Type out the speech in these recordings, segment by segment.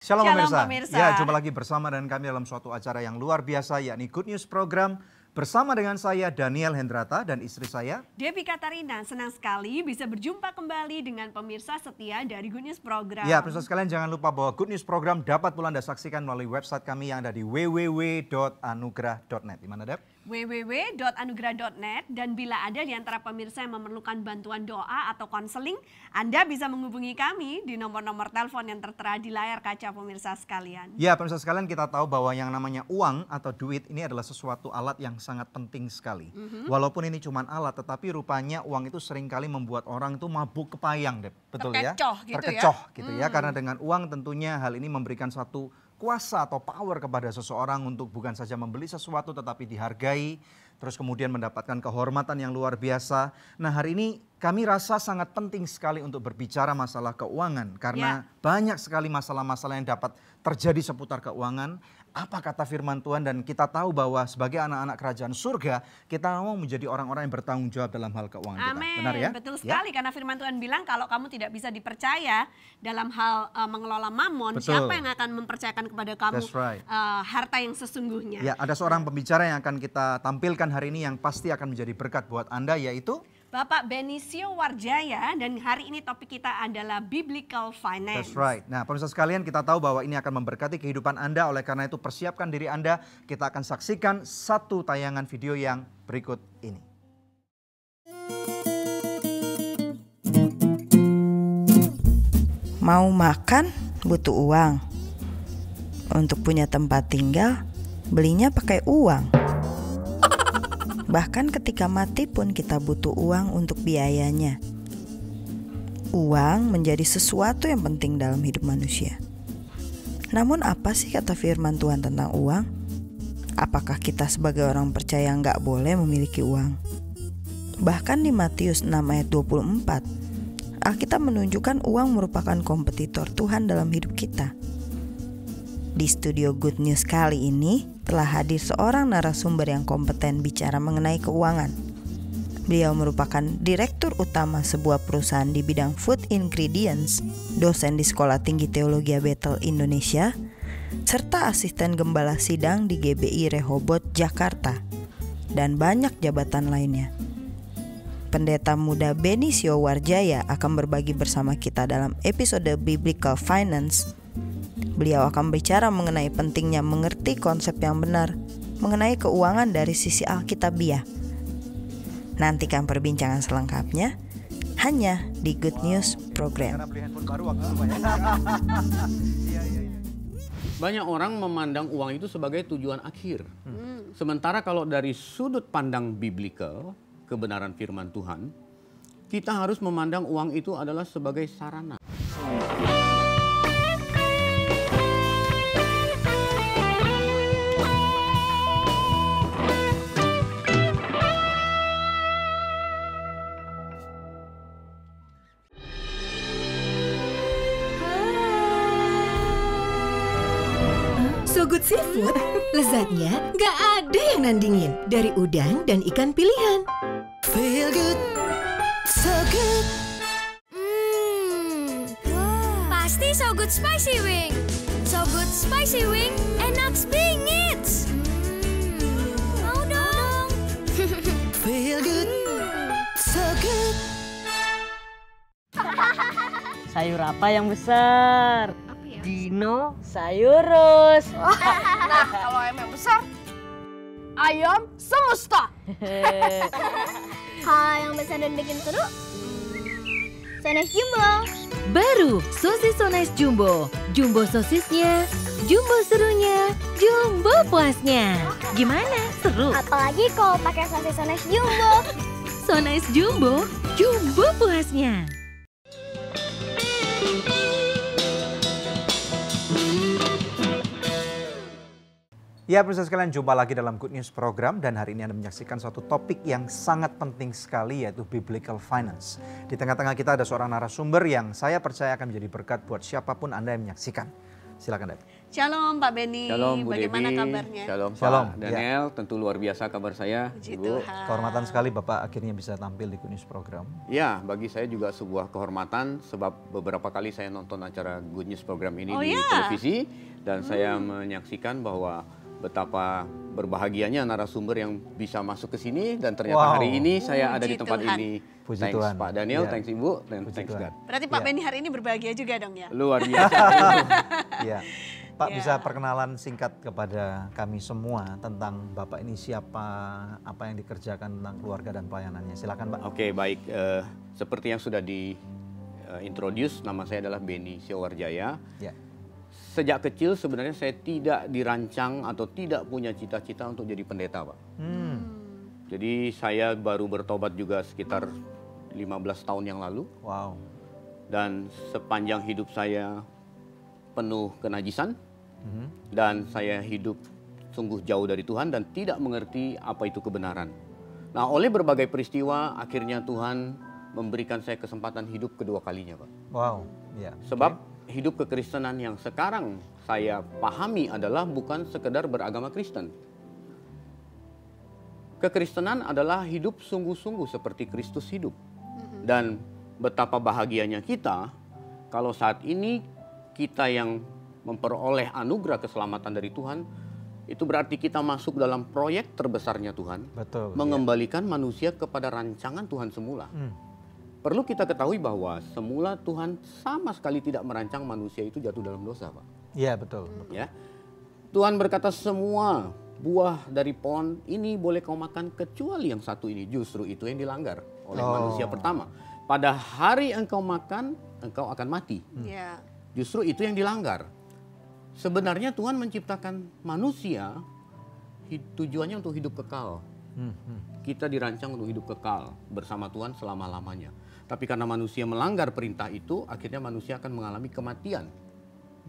Shalom pemirsa. pemirsa. Ya, jumpa lagi bersama dengan kami dalam suatu acara yang luar biasa, yakni Good News Program. Bersama dengan saya Daniel Hendrata dan istri saya Devi Katarina. Senang sekali bisa berjumpa kembali dengan pemirsa setia dari Good News Program. Ya, pemirsa sekalian jangan lupa bahwa Good News Program dapat pula Anda saksikan melalui website kami yang ada di www.anugrah.net. Di mana, Dep? www.anugrah.net. Dan bila ada di antara pemirsa yang memerlukan bantuan doa atau konseling, Anda bisa menghubungi kami di nomor-nomor telepon yang tertera di layar kaca pemirsa sekalian. Ya, pemirsa sekalian, kita tahu bahwa yang namanya uang atau duit ini adalah sesuatu alat yang sangat penting sekali. Walaupun ini cuma alat, tetapi rupanya uang itu seringkali membuat orang itu mabuk kepayang, Dep. Betul ya? Terkecoh gitu ya. Karena dengan uang tentunya hal ini memberikan suatu kuasa atau power kepada seseorang untuk bukan saja membeli sesuatu tetapi dihargai, terus kemudian mendapatkan kehormatan yang luar biasa. Nah, hari ini kami rasa sangat penting sekali untuk berbicara masalah keuangan karena banyak sekali masalah-masalah yang dapat terjadi seputar keuangan. Apa kata firman Tuhan, dan kita tahu bahwa sebagai anak-anak kerajaan surga kita mau menjadi orang-orang yang bertanggung jawab dalam hal keuangan kita. Benar ya? Betul sekali, karena firman Tuhan bilang kalau kamu tidak bisa dipercaya dalam hal mengelola mamon, siapa yang akan mempercayakan kepada kamu harta yang sesungguhnya. Ya, ada seorang pembicara yang akan kita tampilkan hari ini yang pasti akan menjadi berkat buat Anda, yaitu Bapak Benicio Warjaya, dan hari ini topik kita adalah Biblical Finance. That's right. Nah, pemirsa sekalian, kita tahu bahwa ini akan memberkati kehidupan Anda, oleh karena itu persiapkan diri Anda. Kita akan saksikan satu tayangan video yang berikut ini. Mau makan butuh uang. Untuk punya tempat tinggal, belinya pakai uang. Bahkan ketika mati pun kita butuh uang untuk biayanya. Uang menjadi sesuatu yang penting dalam hidup manusia. Namun apa sih kata firman Tuhan tentang uang? Apakah kita sebagai orang percaya nggak boleh memiliki uang? Bahkan di Matius 6 ayat 24, Alkitab menunjukkan uang merupakan kompetitor Tuhan dalam hidup kita. Di studio Good News kali ini telah hadir seorang narasumber yang kompeten bicara mengenai keuangan. Beliau merupakan direktur utama sebuah perusahaan di bidang food ingredients, dosen di Sekolah Tinggi Teologi Bethel Indonesia, serta asisten gembala sidang di GBI Rehoboth Jakarta, dan banyak jabatan lainnya. Pendeta muda Benicio Warjaya akan berbagi bersama kita dalam episode Biblical Finance. Beliau akan bicara mengenai pentingnya mengerti konsep yang benar mengenai keuangan dari sisi Alkitabiah. Nantikan perbincangan selengkapnya hanya di Good News Program. Banyak orang memandang uang itu sebagai tujuan akhir. Sementara kalau dari sudut pandang biblikal, kebenaran firman Tuhan, kita harus memandang uang itu adalah sebagai sarana. So Good Seafood, lezatnya gak ada yang nandingin. Dari udang dan ikan pilihan. Feel good, so good. Pasti So Good Spicy Wing. So Good Spicy Wing, enak bingit. Mau dong. Feel good, so good. Sayur apa yang besar? Dino Sayurus. Nah, kalau ayam yang besar, ayam semesta. Hal yang besar dan bikin seru, Sones Jumbo. Baru sosis Sones Jumbo. Jumbo sosisnya, jumbo serunya, jumbo puasnya. Gimana? Seru? Apalagi kalau pakai sosis Sones Jumbo. Sones Jumbo, jumbo puasnya. Ya, pemirsa sekalian, jumpa lagi dalam Good News Program, dan hari ini Anda menyaksikan suatu topik yang sangat penting sekali, yaitu Biblical Finance. Di tengah-tengah kita ada seorang narasumber yang saya percaya akan menjadi berkat buat siapapun Anda yang menyaksikan. Silakan, Dep. Shalom Pak Beni, Shalom Bu bagaimana Devi, kabarnya? shalom Shalom, Pak Daniel, tentu luar biasa kabar saya, Puji Ibu. Tuhan. Kehormatan sekali Bapak akhirnya bisa tampil di Good News Program. Ya, bagi saya juga sebuah kehormatan sebab beberapa kali saya nonton acara Good News Program ini Oh, di ya? televisi dan saya menyaksikan bahwa betapa berbahagianya narasumber yang bisa masuk ke sini dan ternyata Wow. hari ini saya ada di Puji tempat Tuhan. ini. Puji Thanks Tuhan. Pak Daniel, Ya. thanks Ibu, dan Puji thanks Tuhan. God. Berarti Pak Ya. Beni hari ini berbahagia juga dong ya? Luar biasa. Iya. Pak Ya. bisa perkenalan singkat kepada kami semua tentang Bapak ini siapa, apa yang dikerjakan tentang keluarga dan pelayanannya. Silakan Pak. Oke, baik. Seperti yang sudah di introduce, nama saya adalah Beni Siowarjaya. Ya. Sejak kecil sebenarnya saya tidak dirancang atau tidak punya cita-cita untuk jadi pendeta, Pak. Jadi saya baru bertobat juga sekitar 15 tahun yang lalu. Wow. Dan sepanjang hidup saya penuh kenajisan. Dan saya hidup sungguh jauh dari Tuhan dan tidak mengerti apa itu kebenaran. Nah, oleh berbagai peristiwa akhirnya Tuhan memberikan saya kesempatan hidup kedua kalinya, Pak. Wow. Ya. Sebab hidup kekristenan yang sekarang saya pahami adalah bukan sekedar beragama Kristen. Kekristenan adalah hidup sungguh-sungguh seperti Kristus hidup. Dan betapa bahagianya kita kalau saat ini kita yang memperoleh anugerah keselamatan dari Tuhan, itu berarti kita masuk dalam proyek terbesarnya Tuhan, Betul. mengembalikan manusia kepada rancangan Tuhan semula. Perlu kita ketahui bahwa semula Tuhan sama sekali tidak merancang manusia itu jatuh dalam dosa, Pak. Iya, betul. Ya, Tuhan berkata semua buah dari pohon ini boleh kau makan kecuali yang satu ini. Justru itu yang dilanggar oleh manusia pertama. Pada hari engkau makan, engkau akan mati. Ya. Justru itu yang dilanggar. Sebenarnya Tuhan menciptakan manusia tujuannya untuk hidup kekal. Kita dirancang untuk hidup kekal bersama Tuhan selama-lamanya. Tapi karena manusia melanggar perintah itu, akhirnya manusia akan mengalami kematian.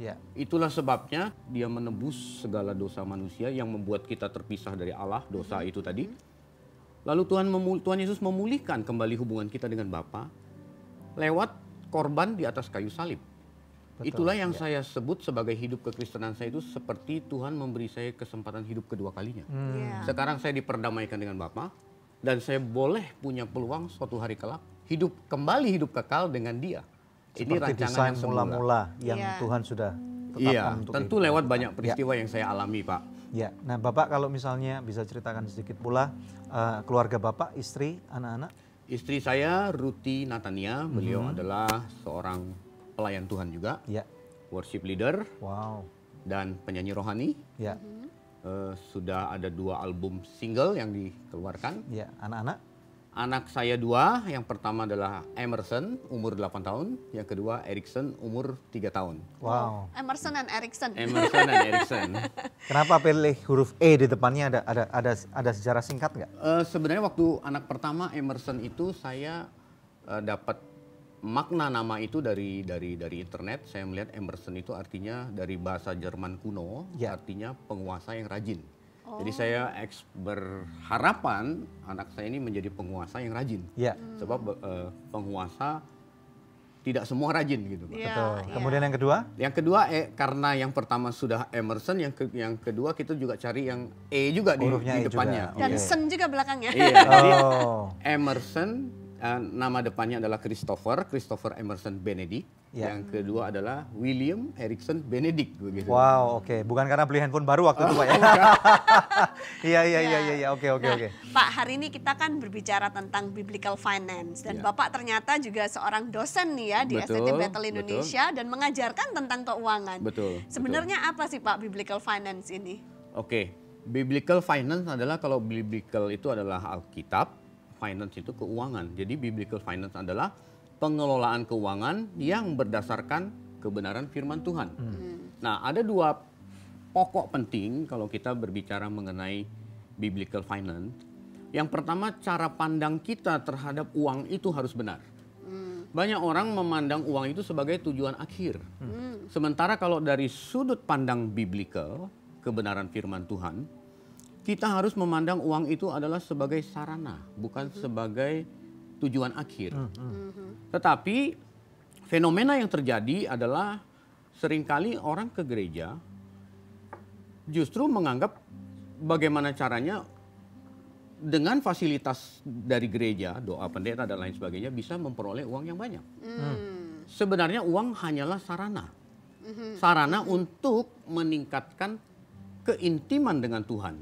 Ya. Itulah sebabnya dia menebus segala dosa manusia yang membuat kita terpisah dari Allah, dosa itu tadi. Lalu Tuhan Yesus memulihkan kembali hubungan kita dengan Bapa lewat korban di atas kayu salib. Betul, Itulah yang saya sebut sebagai hidup kekristenan saya itu seperti Tuhan memberi saya kesempatan hidup kedua kalinya. Ya. Sekarang saya diperdamaikan dengan Bapa dan saya boleh punya peluang suatu hari kelak kembali hidup kekal dengan Dia. Ini Seperti rancangan desain yang semula. mula-mula yang Iya. Tuhan sudah tetapkan Iya, untuk tentu kehidupan lewat kita. banyak peristiwa yang saya alami, Pak. Ya. Nah, Bapak kalau misalnya bisa ceritakan sedikit pula keluarga Bapak, istri, anak-anak. Istri saya Ruti Natania, beliau adalah seorang pelayan Tuhan juga, Ya. worship leader Wow. dan penyanyi rohani. Ya. Sudah ada 2 album single yang dikeluarkan. Ya, anak-anak. Anak saya 2, yang pertama adalah Emerson, umur 8 tahun. Yang kedua Erikson, umur 3 tahun. Wow. Emerson dan Erikson. Emerson dan Erikson. Kenapa pilih huruf E di depannya, ada sejarah singkat nggak? Sebenarnya waktu anak pertama Emerson itu saya dapat makna nama itu dari internet. Saya melihat Emerson itu artinya dari bahasa Jerman kuno, Ya. artinya penguasa yang rajin. Jadi saya berharapan anak saya ini menjadi penguasa yang rajin. Ya. Sebab penguasa tidak semua rajin gitu, Pak. Ya, Betul. ya. Kemudian yang kedua? Yang kedua karena yang pertama sudah Emerson, yang kedua kita juga cari yang E juga di Hurufnya E depannya. juga. Dan Oke. sen juga belakangnya. Iya, jadi Oh. Emerson, nama depannya adalah Christopher Emerson Benedict. Ya. Yang kedua adalah William Erikson Benedict begitu. Wow, oke. Bukan karena beli handphone baru waktu itu, Pak ya? Iya. Oke. Pak, hari ini kita kan berbicara tentang biblical finance dan Bapak ternyata juga seorang dosen nih ya di Betul, STT Battle betul. Indonesia dan mengajarkan tentang keuangan. Betul. Sebenarnya apa sih Pak biblical finance ini? Oke, biblical finance adalah, kalau biblical itu adalah Alkitab, finance itu keuangan. Jadi biblical finance adalah pengelolaan keuangan yang berdasarkan kebenaran firman Tuhan. Nah, ada 2 pokok penting kalau kita berbicara mengenai biblical finance. Yang pertama, cara pandang kita terhadap uang itu harus benar. Banyak orang memandang uang itu sebagai tujuan akhir. Sementara kalau dari sudut pandang biblical, kebenaran firman Tuhan, kita harus memandang uang itu adalah sebagai sarana, bukan sebagai tujuan akhir. Tetapi fenomena yang terjadi adalah seringkali orang ke gereja justru menganggap bagaimana caranya dengan fasilitas dari gereja, doa pendeta dan lain sebagainya bisa memperoleh uang yang banyak. Sebenarnya uang hanyalah sarana. Sarana untuk meningkatkan keintiman dengan Tuhan.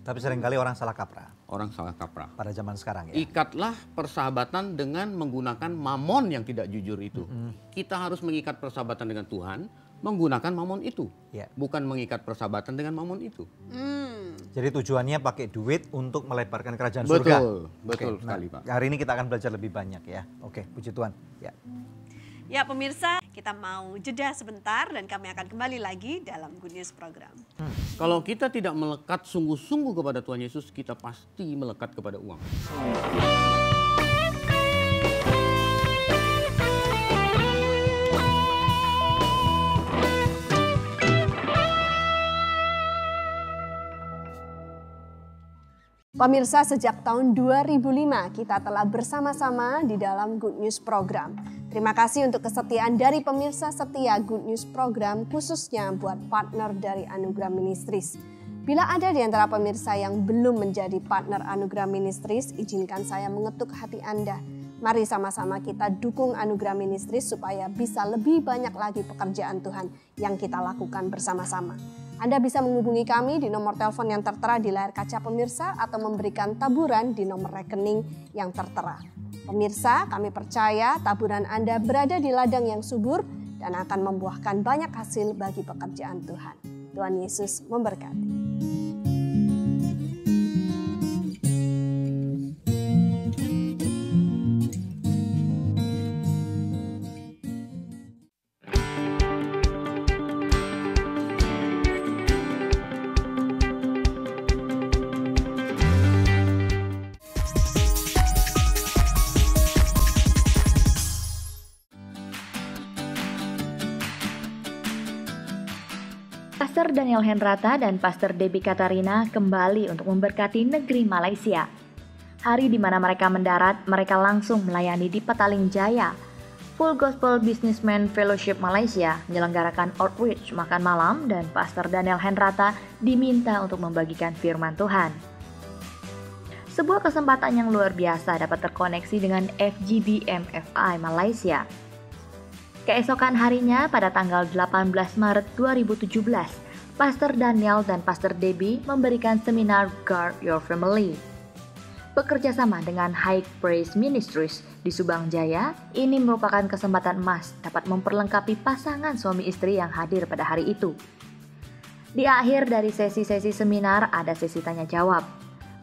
Tapi seringkali orang salah kaprah. Orang salah kaprah. Pada zaman sekarang ya. Ikatlah persahabatan dengan menggunakan mamon yang tidak jujur itu. Kita harus mengikat persahabatan dengan Tuhan menggunakan mamon itu. Bukan mengikat persahabatan dengan mamon itu. Jadi tujuannya pakai duit untuk melebarkan kerajaan surga. Betul sekali Pak. Hari ini kita akan belajar lebih banyak ya. Oke, puji Tuhan. Ya. Ya pemirsa, kita mau jeda sebentar dan kami akan kembali lagi dalam Good News Program. Kalau kita tidak melekat sungguh-sungguh kepada Tuhan Yesus, kita pasti melekat kepada uang. Pemirsa, sejak tahun 2005 kita telah bersama-sama di dalam Good News Program. Terima kasih untuk kesetiaan dari pemirsa setia Good News Program, khususnya buat partner dari Anugerah Ministries. Bila ada di antara pemirsa yang belum menjadi partner Anugerah Ministries, izinkan saya mengetuk hati Anda. Mari sama-sama kita dukung Anugerah Ministries supaya bisa lebih banyak lagi pekerjaan Tuhan yang kita lakukan bersama-sama. Anda bisa menghubungi kami di nomor telepon yang tertera di layar kaca pemirsa atau memberikan taburan di nomor rekening yang tertera. Pemirsa, kami percaya taburan Anda berada di ladang yang subur dan akan membuahkan banyak hasil bagi pekerjaan Tuhan. Tuhan Yesus memberkati. Pastor Daniel Henrata dan Pastor Debbie Katarina kembali untuk memberkati negeri Malaysia. Hari di mana mereka mendarat, mereka langsung melayani di Petaling Jaya. Full Gospel Businessman Fellowship Malaysia menyelenggarakan outreach makan malam dan Pastor Daniel Henrata diminta untuk membagikan firman Tuhan. Sebuah kesempatan yang luar biasa dapat terkoneksi dengan FGB MFI Malaysia. Keesokan harinya pada tanggal 18 Maret 2017, Pastor Daniel dan Pastor Debbie memberikan seminar Guard Your Family. Bekerja sama dengan High Praise Ministries di Subang Jaya, ini merupakan kesempatan emas dapat memperlengkapi pasangan suami istri yang hadir pada hari itu. Di akhir dari sesi-sesi seminar ada sesi tanya jawab.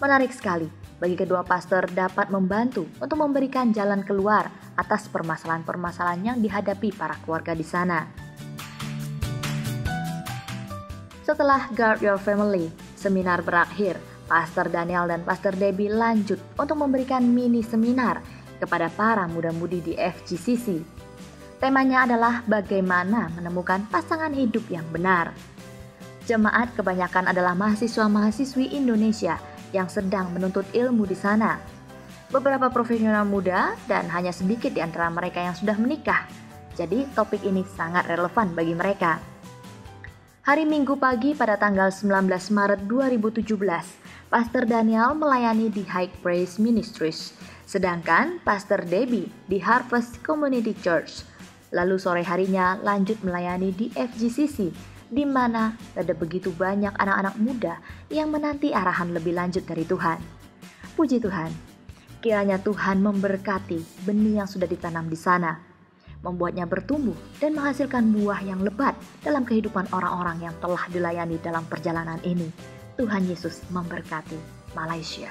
Menarik sekali bagi kedua pastor dapat membantu untuk memberikan jalan keluar atas permasalahan-permasalahan yang dihadapi para keluarga di sana. Setelah Guard Your Family, seminar berakhir, Pastor Daniel dan Pastor Debbie lanjut untuk memberikan mini seminar kepada para muda-mudi di FGCC. Temanya adalah bagaimana menemukan pasangan hidup yang benar. Jemaat kebanyakan adalah mahasiswa-mahasiswi Indonesia yang sedang menuntut ilmu di sana. Beberapa profesional muda dan hanya sedikit di antara mereka yang sudah menikah. Jadi topik ini sangat relevan bagi mereka. Hari Minggu pagi pada tanggal 19 Maret 2017, Pastor Daniel melayani di High Praise Ministries, sedangkan Pastor Debbie di Harvest Community Church. Lalu sore harinya lanjut melayani di FGCC, di mana ada begitu banyak anak-anak muda yang menanti arahan lebih lanjut dari Tuhan. Puji Tuhan, kiranya Tuhan memberkati benih yang sudah ditanam di sana, membuatnya bertumbuh dan menghasilkan buah yang lebat dalam kehidupan orang-orang yang telah dilayani dalam perjalanan ini. Tuhan Yesus memberkati Malaysia.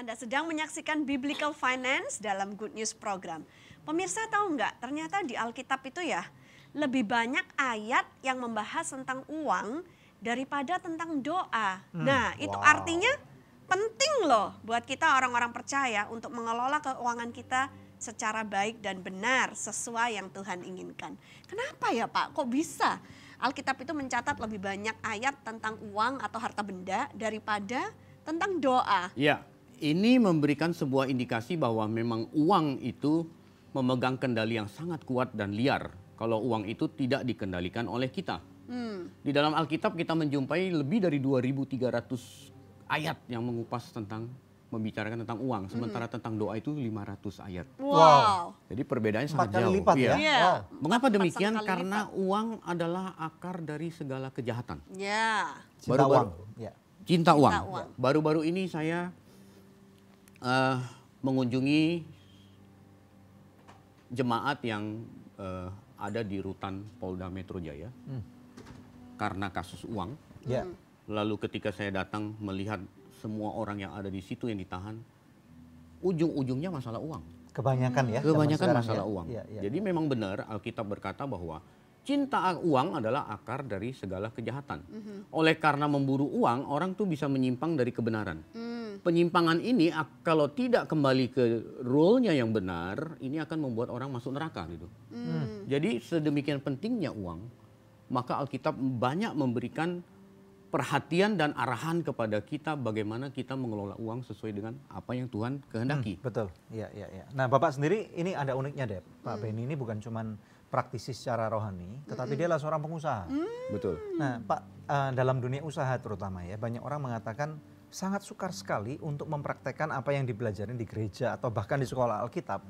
Anda sedang menyaksikan Biblical Finance dalam Good News Program. Pemirsa tahu nggak, ternyata di Alkitab itu ya, lebih banyak ayat yang membahas tentang uang daripada tentang doa. Nah, itu artinya penting loh buat kita orang-orang percaya untuk mengelola keuangan kita secara baik dan benar sesuai yang Tuhan inginkan. Kenapa ya Pak? Kok bisa? Alkitab itu mencatat lebih banyak ayat tentang uang atau harta benda daripada tentang doa. Ya, ini memberikan sebuah indikasi bahwa memang uang itu memegang kendali yang sangat kuat dan liar kalau uang itu tidak dikendalikan oleh kita. Di dalam Alkitab kita menjumpai lebih dari 2.300 ayat yang mengupas tentang, membicarakan tentang uang. Sementara tentang doa itu 500 ayat. Wow. Jadi perbedaannya sangat 4 kali jauh. lipat ya? Iya. Wow. Mengapa 4 demikian? kali Karena lipat. uang adalah akar dari segala kejahatan. Ya. Cinta Baru-baru- uang. Ya. Cinta uang. uang. Baru-baru ini saya mengunjungi jemaat yang ada di rutan Polda Metro Jaya karena kasus uang. Ya. Lalu ketika saya datang melihat semua orang yang ada di situ yang ditahan, ujung-ujungnya masalah uang. Kebanyakan ya. zaman Kebanyakan sekarang masalah ya. uang. Ya, ya. Jadi memang benar Alkitab berkata bahwa cinta uang adalah akar dari segala kejahatan. Oleh karena memburu uang, orang tuh bisa menyimpang dari kebenaran. Penyimpangan ini kalau tidak kembali ke rule-nya yang benar, ini akan membuat orang masuk neraka gitu. Jadi sedemikian pentingnya uang, maka Alkitab banyak memberikan perhatian dan arahan kepada kita bagaimana kita mengelola uang sesuai dengan apa yang Tuhan kehendaki. Betul. Iya, iya, iya. Nah, Bapak sendiri ini ada uniknya, Dep. Pak Benny ini bukan cuman praktisi secara rohani, tetapi dia adalah seorang pengusaha. Betul. Nah, Pak, dalam dunia usaha terutama ya, banyak orang mengatakan sangat sukar sekali untuk mempraktekkan apa yang dipelajarin di gereja atau bahkan di sekolah Alkitab.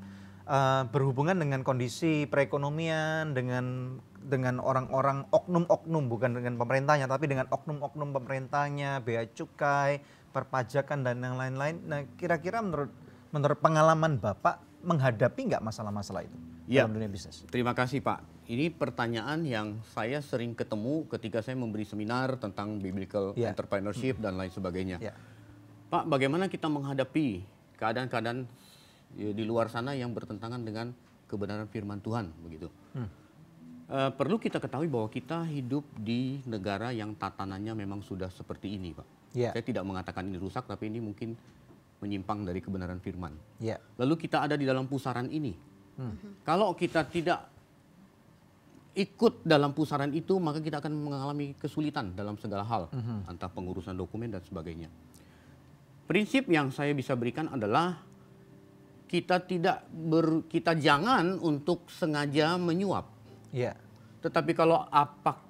Berhubungan dengan kondisi perekonomian, dengan orang-orang oknum-oknum, bukan dengan pemerintahnya, tapi dengan oknum-oknum pemerintahnya, bea cukai, perpajakan dan yang lain-lain. Nah, kira-kira menurut pengalaman Bapak menghadapi nggak masalah-masalah itu Ya. dalam dunia bisnis? Terima kasih Pak. Ini pertanyaan yang saya sering ketemu ketika saya memberi seminar tentang biblical entrepreneurship dan lain sebagainya. Ya. Pak, bagaimana kita menghadapi keadaan-keadaan di luar sana yang bertentangan dengan kebenaran firman Tuhan begitu? Perlu kita ketahui bahwa kita hidup di negara yang tatanannya memang sudah seperti ini, Pak. Ya. Saya tidak mengatakan ini rusak, tapi ini mungkin menyimpang dari kebenaran firman. Ya. Lalu kita ada di dalam pusaran ini. Kalau kita tidak ikut dalam pusaran itu, maka kita akan mengalami kesulitan dalam segala hal, entah pengurusan dokumen dan sebagainya. Prinsip yang saya bisa berikan adalah kita jangan untuk sengaja menyuap. Ya. Tetapi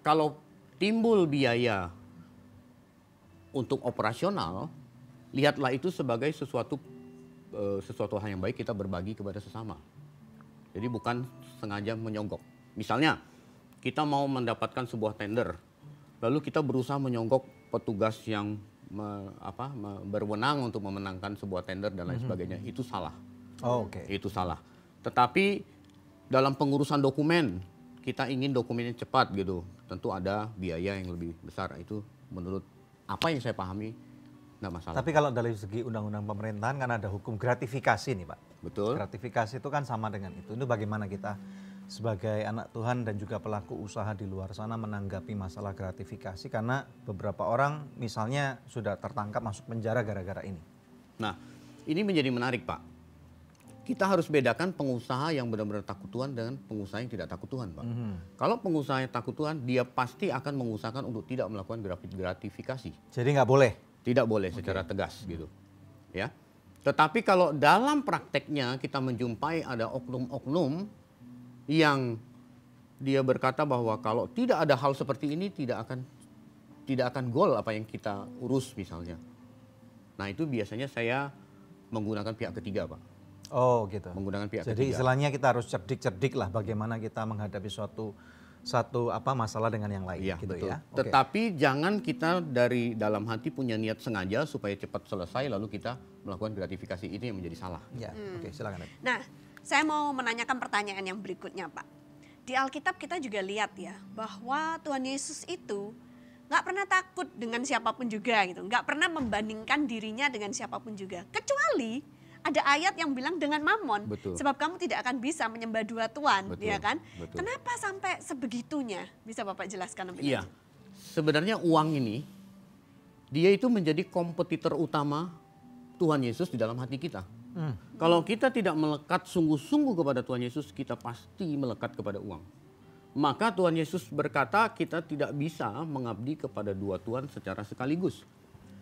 kalau timbul biaya untuk operasional, lihatlah itu sebagai sesuatu hal yang baik kita berbagi kepada sesama. Jadi bukan sengaja menyogok. Misalnya kita mau mendapatkan sebuah tender, lalu kita berusaha menyogok petugas yang berwenang untuk memenangkan sebuah tender dan lain sebagainya. Itu salah. Oh, oke. Itu salah. Tetapi dalam pengurusan dokumen, kita ingin dokumennya cepat gitu. Tentu ada biaya yang lebih besar. Itu menurut apa yang saya pahami nggak masalah. Tapi kalau dari segi undang-undang pemerintahan kan ada hukum gratifikasi nih Pak. Betul. Gratifikasi itu kan sama dengan itu. Itu bagaimana kita sebagai anak Tuhan dan juga pelaku usaha di luar sana menanggapi masalah gratifikasi. Karena beberapa orang misalnya sudah tertangkap masuk penjara gara-gara ini. Nah, ini menjadi menarik Pak. Kita harus bedakan pengusaha yang benar-benar takut Tuhan dengan pengusaha yang tidak takut Tuhan, Pak. Kalau pengusaha yang takut Tuhan, dia pasti akan mengusahakan untuk tidak melakukan gratifikasi. Jadi nggak boleh? Tidak boleh secara tegas gitu. Ya. Tetapi kalau dalam prakteknya kita menjumpai ada oknum-oknum yang dia berkata bahwa kalau tidak ada hal seperti ini tidak akan gol apa yang kita urus misalnya. Nah, itu biasanya saya menggunakan pihak ketiga, Pak. Oh gitu. Menggunakan pihak Jadi ketiga. istilahnya kita harus cerdik-cerdik lah bagaimana kita menghadapi suatu masalah dengan yang lain Iya, gitu betul. ya. Oke. Tetapi jangan kita dari dalam hati punya niat sengaja supaya cepat selesai lalu kita melakukan gratifikasi. Ini yang menjadi salah. Ya, oke, silakan. Nah, saya mau menanyakan pertanyaan yang berikutnya, Pak. Di Alkitab kita juga lihat ya bahwa Tuhan Yesus itu nggak pernah takut dengan siapapun juga gitu, nggak pernah membandingkan dirinya dengan siapapun juga, kecuali ada ayat yang bilang dengan mamon. Betul. Sebab kamu tidak akan bisa menyembah dua tuan, Betul, ya kan? betul. Kenapa sampai sebegitunya? Bisa Bapak jelaskan lebih Iya, lanjut? sebenarnya uang ini, dia itu menjadi kompetitor utama Tuhan Yesus di dalam hati kita. Kalau kita tidak melekat sungguh-sungguh kepada Tuhan Yesus, kita pasti melekat kepada uang. Maka Tuhan Yesus berkata kita tidak bisa mengabdi kepada dua Tuhan secara sekaligus.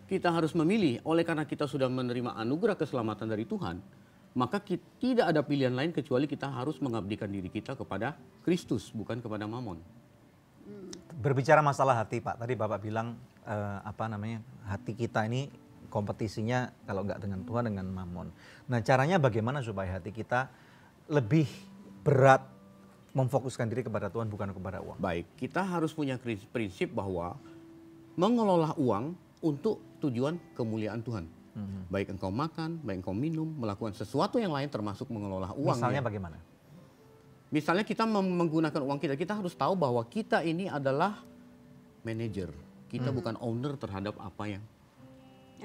Kita harus memilih, oleh karena kita sudah menerima anugerah keselamatan dari Tuhan, maka tidak ada pilihan lain kecuali kita harus mengabdikan diri kita kepada Kristus, bukan kepada Mamon. Berbicara masalah hati, Pak, tadi Bapak bilang hati kita ini kompetisinya kalau nggak dengan Tuhan, dengan Mamon. Nah, caranya bagaimana supaya hati kita lebih berat memfokuskan diri kepada Tuhan bukan kepada uang? Baik, kita harus punya prinsip bahwa mengelola uang untuk tujuan kemuliaan Tuhan. Baik engkau makan, baik engkau minum, melakukan sesuatu yang lain termasuk mengelola uang. Misalnya bagaimana? Misalnya kita menggunakan uang kita, kita harus tahu bahwa kita ini adalah manajer. Kita bukan owner terhadap apa yang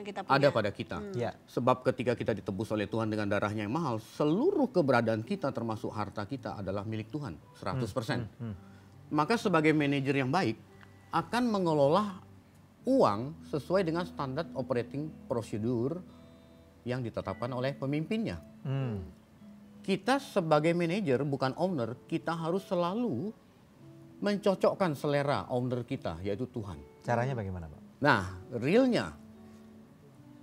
kita punya. Ada pada kita. Ya. Sebab ketika kita ditebus oleh Tuhan dengan darahnya yang mahal, seluruh keberadaan kita termasuk harta kita adalah milik Tuhan, 100%. Maka sebagai manajer yang baik akan mengelola uang sesuai dengan standar operating prosedur yang ditetapkan oleh pemimpinnya. Kita sebagai manajer bukan owner, kita harus selalu mencocokkan selera owner kita, yaitu Tuhan. Caranya bagaimana, Pak? Nah, realnya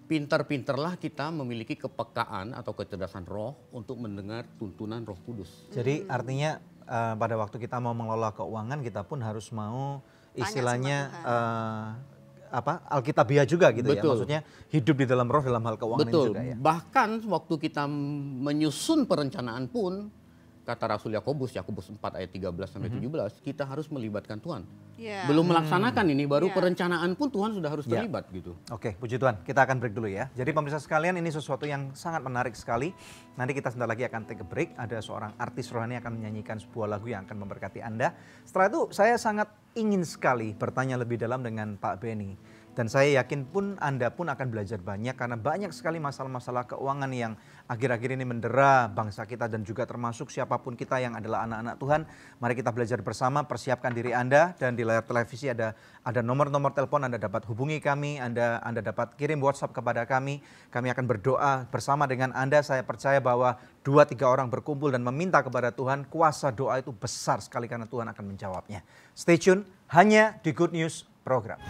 pintar-pintarlah kita memiliki kepekaan atau kecerdasan roh untuk mendengar tuntunan Roh Kudus. Jadi artinya pada waktu kita mau mengelola keuangan, kita pun harus mau istilahnya Alkitabiah juga gitu. Betul. Ya. Maksudnya hidup di dalam roh dalam hal keuangan ini juga ya. Bahkan waktu kita menyusun perencanaan pun, kata Rasul Yakobus 4 ayat 13 sampai 17, kita harus melibatkan Tuhan. Belum melaksanakan ini, baru perencanaan pun Tuhan sudah harus terlibat gitu. Oke, puji Tuhan. Kita akan break dulu ya. Jadi pemirsa sekalian, ini sesuatu yang sangat menarik sekali. Nanti kita sebentar lagi akan take a break. Ada seorang artis rohani akan menyanyikan sebuah lagu yang akan memberkati Anda. Setelah itu saya sangat ingin sekali bertanya lebih dalam dengan Pak Benny. Dan saya yakin pun Anda pun akan belajar banyak karena banyak sekali masalah-masalah keuangan yang akhir-akhir ini mendera bangsa kita dan juga termasuk siapapun kita yang adalah anak-anak Tuhan. Mari kita belajar bersama, persiapkan diri Anda, dan di layar televisi ada nomor-nomor telepon, Anda dapat hubungi kami, Anda dapat kirim WhatsApp kepada kami. Kami akan berdoa bersama dengan Anda. Saya percaya bahwa 2-3 orang berkumpul dan meminta kepada Tuhan, kuasa doa itu besar sekali karena Tuhan akan menjawabnya. Stay tune hanya di Good News Program.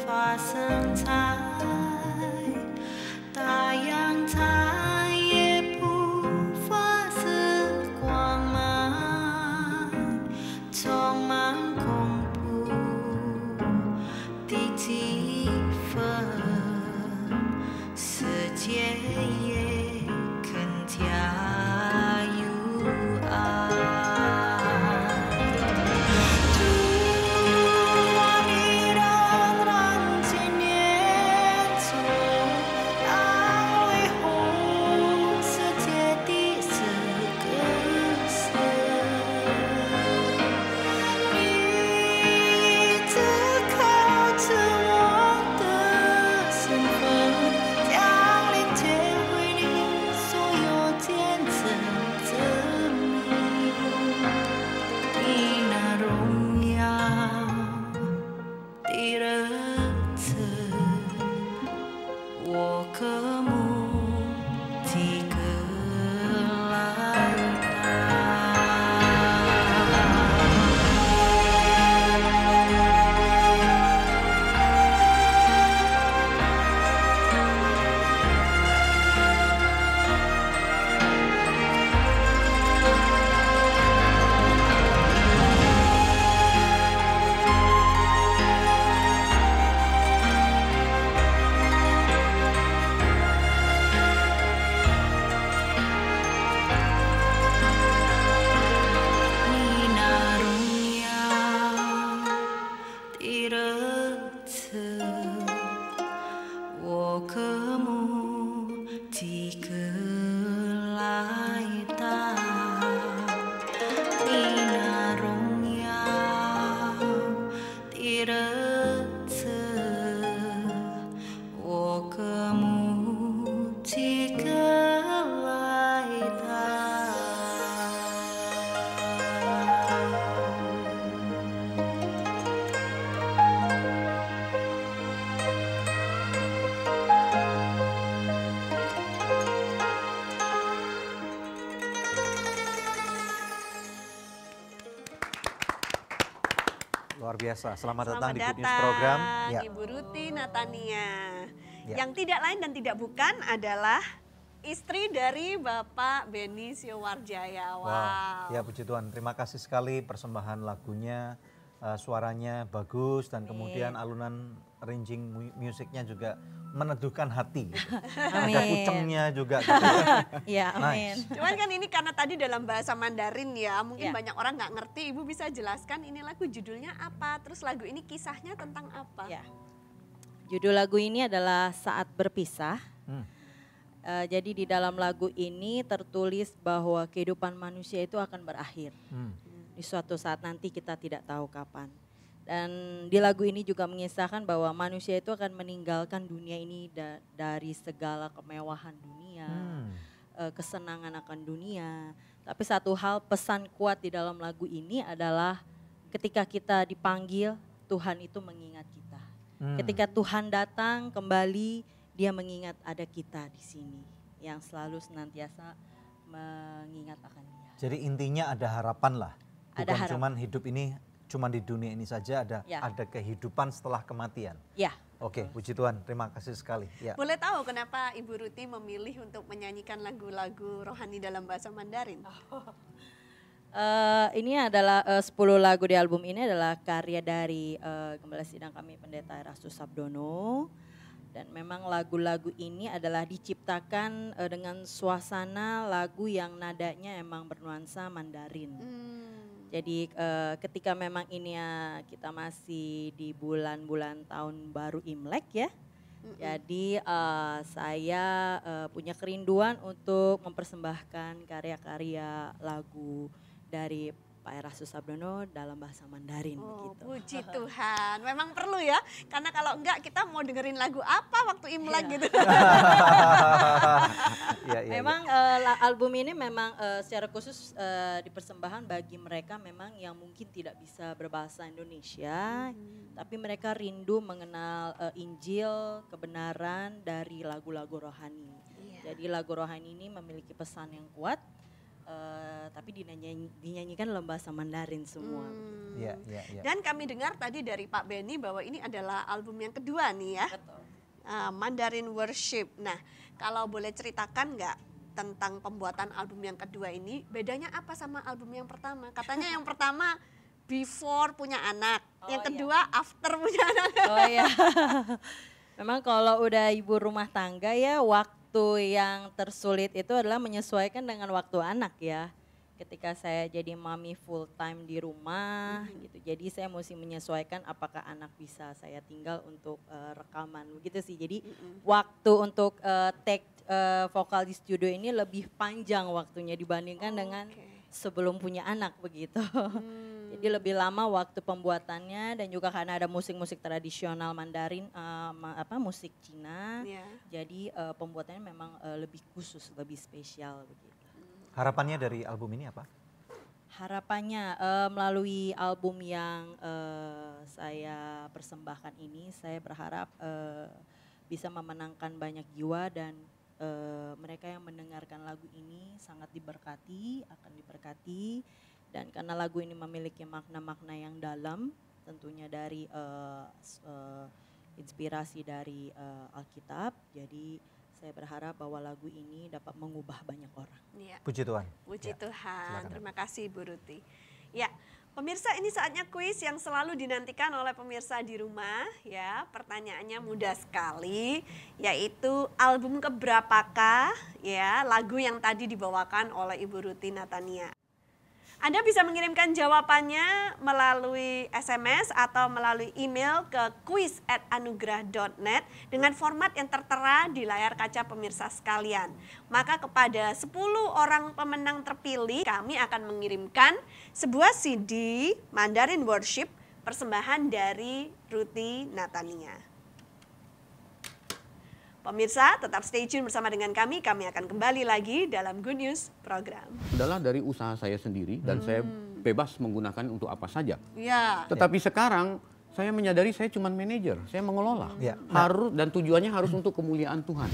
发生在大阳它也不发射光芒，充满恐怖的气氛，世界也更加有爱。Luar biasa. Selamat datang di Good News Program. Ya. Ibu Ruti Natania. Ya. Yang tidak lain dan tidak bukan adalah istri dari Bapak Beni Siowarjaya. Wow. Ya puji Tuhan, terima kasih sekali persembahan lagunya, suaranya bagus dan kemudian alunan arranging musiknya juga meneduhkan hati. Gitu. Ada kucengnya juga. Gitu. Ya, amin. Nice. Cuman kan ini karena tadi dalam bahasa Mandarin ya, mungkin banyak orang nggak ngerti. Ibu bisa jelaskan ini lagu judulnya apa, terus lagu ini kisahnya tentang apa? Ya. Judul lagu ini adalah Saat Berpisah. Jadi di dalam lagu ini tertulis bahwa kehidupan manusia itu akan berakhir. Di suatu saat nanti kita tidak tahu kapan. Dan di lagu ini juga mengisahkan bahwa manusia itu akan meninggalkan dunia ini dari segala kemewahan dunia, kesenangan akan dunia. Tapi satu hal pesan kuat di dalam lagu ini adalah ketika kita dipanggil, Tuhan itu mengingat kita. Ketika Tuhan datang kembali, Dia mengingat ada kita di sini yang selalu senantiasa mengingat akan Dia. Jadi intinya ada harapan lah. Bukan ada harapan. Cuman hidup ini cuma di dunia ini saja, ada kehidupan setelah kematian. Ya. Oke, puji Tuhan, terima kasih sekali. Ya. Boleh tahu kenapa Ibu Ruti memilih untuk menyanyikan lagu-lagu rohani dalam bahasa Mandarin? Ini adalah 10 lagu di album ini adalah karya dari Gembala Sidang kami Pendeta Erastus Sabdono. Dan memang lagu-lagu ini adalah diciptakan dengan suasana lagu yang nadanya emang bernuansa Mandarin. Jadi ketika memang ini ya kita masih di bulan-bulan tahun baru Imlek ya. Jadi saya punya kerinduan untuk mempersembahkan karya-karya lagu dari Pak Erastus Sabdono dalam bahasa Mandarin. Begitu. Puji Tuhan, memang perlu ya. Karena kalau enggak kita mau dengerin lagu apa waktu Imlek gitu. Memang album ini memang secara khusus dipersembahkan bagi mereka memang yang mungkin tidak bisa berbahasa Indonesia, tapi mereka rindu mengenal Injil, kebenaran dari lagu-lagu rohani. Jadi lagu rohani ini memiliki pesan yang kuat. tapi dinyanyikan dalam bahasa Mandarin semua. Ya. Dan kami dengar tadi dari Pak Benny bahwa ini adalah album yang kedua nih ya. Betul. Mandarin Worship. Nah, kalau boleh ceritakan nggak tentang pembuatan album yang kedua ini, bedanya apa sama album yang pertama? Katanya yang pertama before punya anak, yang kedua after punya anak. Oh iya. Memang kalau udah ibu rumah tangga ya, waktu yang tersulit itu adalah menyesuaikan dengan waktu anak ya. Ketika saya jadi mami full time di rumah gitu, jadi saya mesti menyesuaikan apakah anak bisa saya tinggal untuk rekaman begitu sih. Jadi waktu untuk take vokal di studio ini lebih panjang waktunya dibandingkan dengan sebelum punya anak begitu. Jadi lebih lama waktu pembuatannya, dan juga karena ada musik-musik tradisional Mandarin, musik Cina, jadi pembuatannya memang lebih khusus, lebih spesial begitu. Harapannya dari album ini apa? Harapannya melalui album yang saya persembahkan ini, saya berharap bisa memenangkan banyak jiwa, dan mereka yang mendengarkan lagu ini sangat diberkati, akan diberkati. Dan karena lagu ini memiliki makna-makna yang dalam, tentunya dari inspirasi dari Alkitab, jadi saya berharap bahwa lagu ini dapat mengubah banyak orang. Ya. Puji Tuhan. Puji Tuhan. Silakan. Terima kasih Bu Ruti. Ya, pemirsa, ini saatnya kuis yang selalu dinantikan oleh pemirsa di rumah ya. Pertanyaannya mudah sekali, yaitu album keberapakah ya lagu yang tadi dibawakan oleh Ibu Ruti Natania. Anda bisa mengirimkan jawabannya melalui SMS atau melalui email ke quiz@anugerah.net dengan format yang tertera di layar kaca pemirsa sekalian. Maka kepada 10 orang pemenang terpilih, kami akan mengirimkan sebuah CD Mandarin Worship persembahan dari Ruti Natania. Pemirsa, tetap stay tune bersama dengan kami akan kembali lagi dalam Good News Program. Adalah dari usaha saya sendiri, dan saya bebas menggunakan untuk apa saja. Ya. Tetapi sekarang saya menyadari saya cuma manajer, saya mengelola. Harus, dan tujuannya harus untuk kemuliaan Tuhan.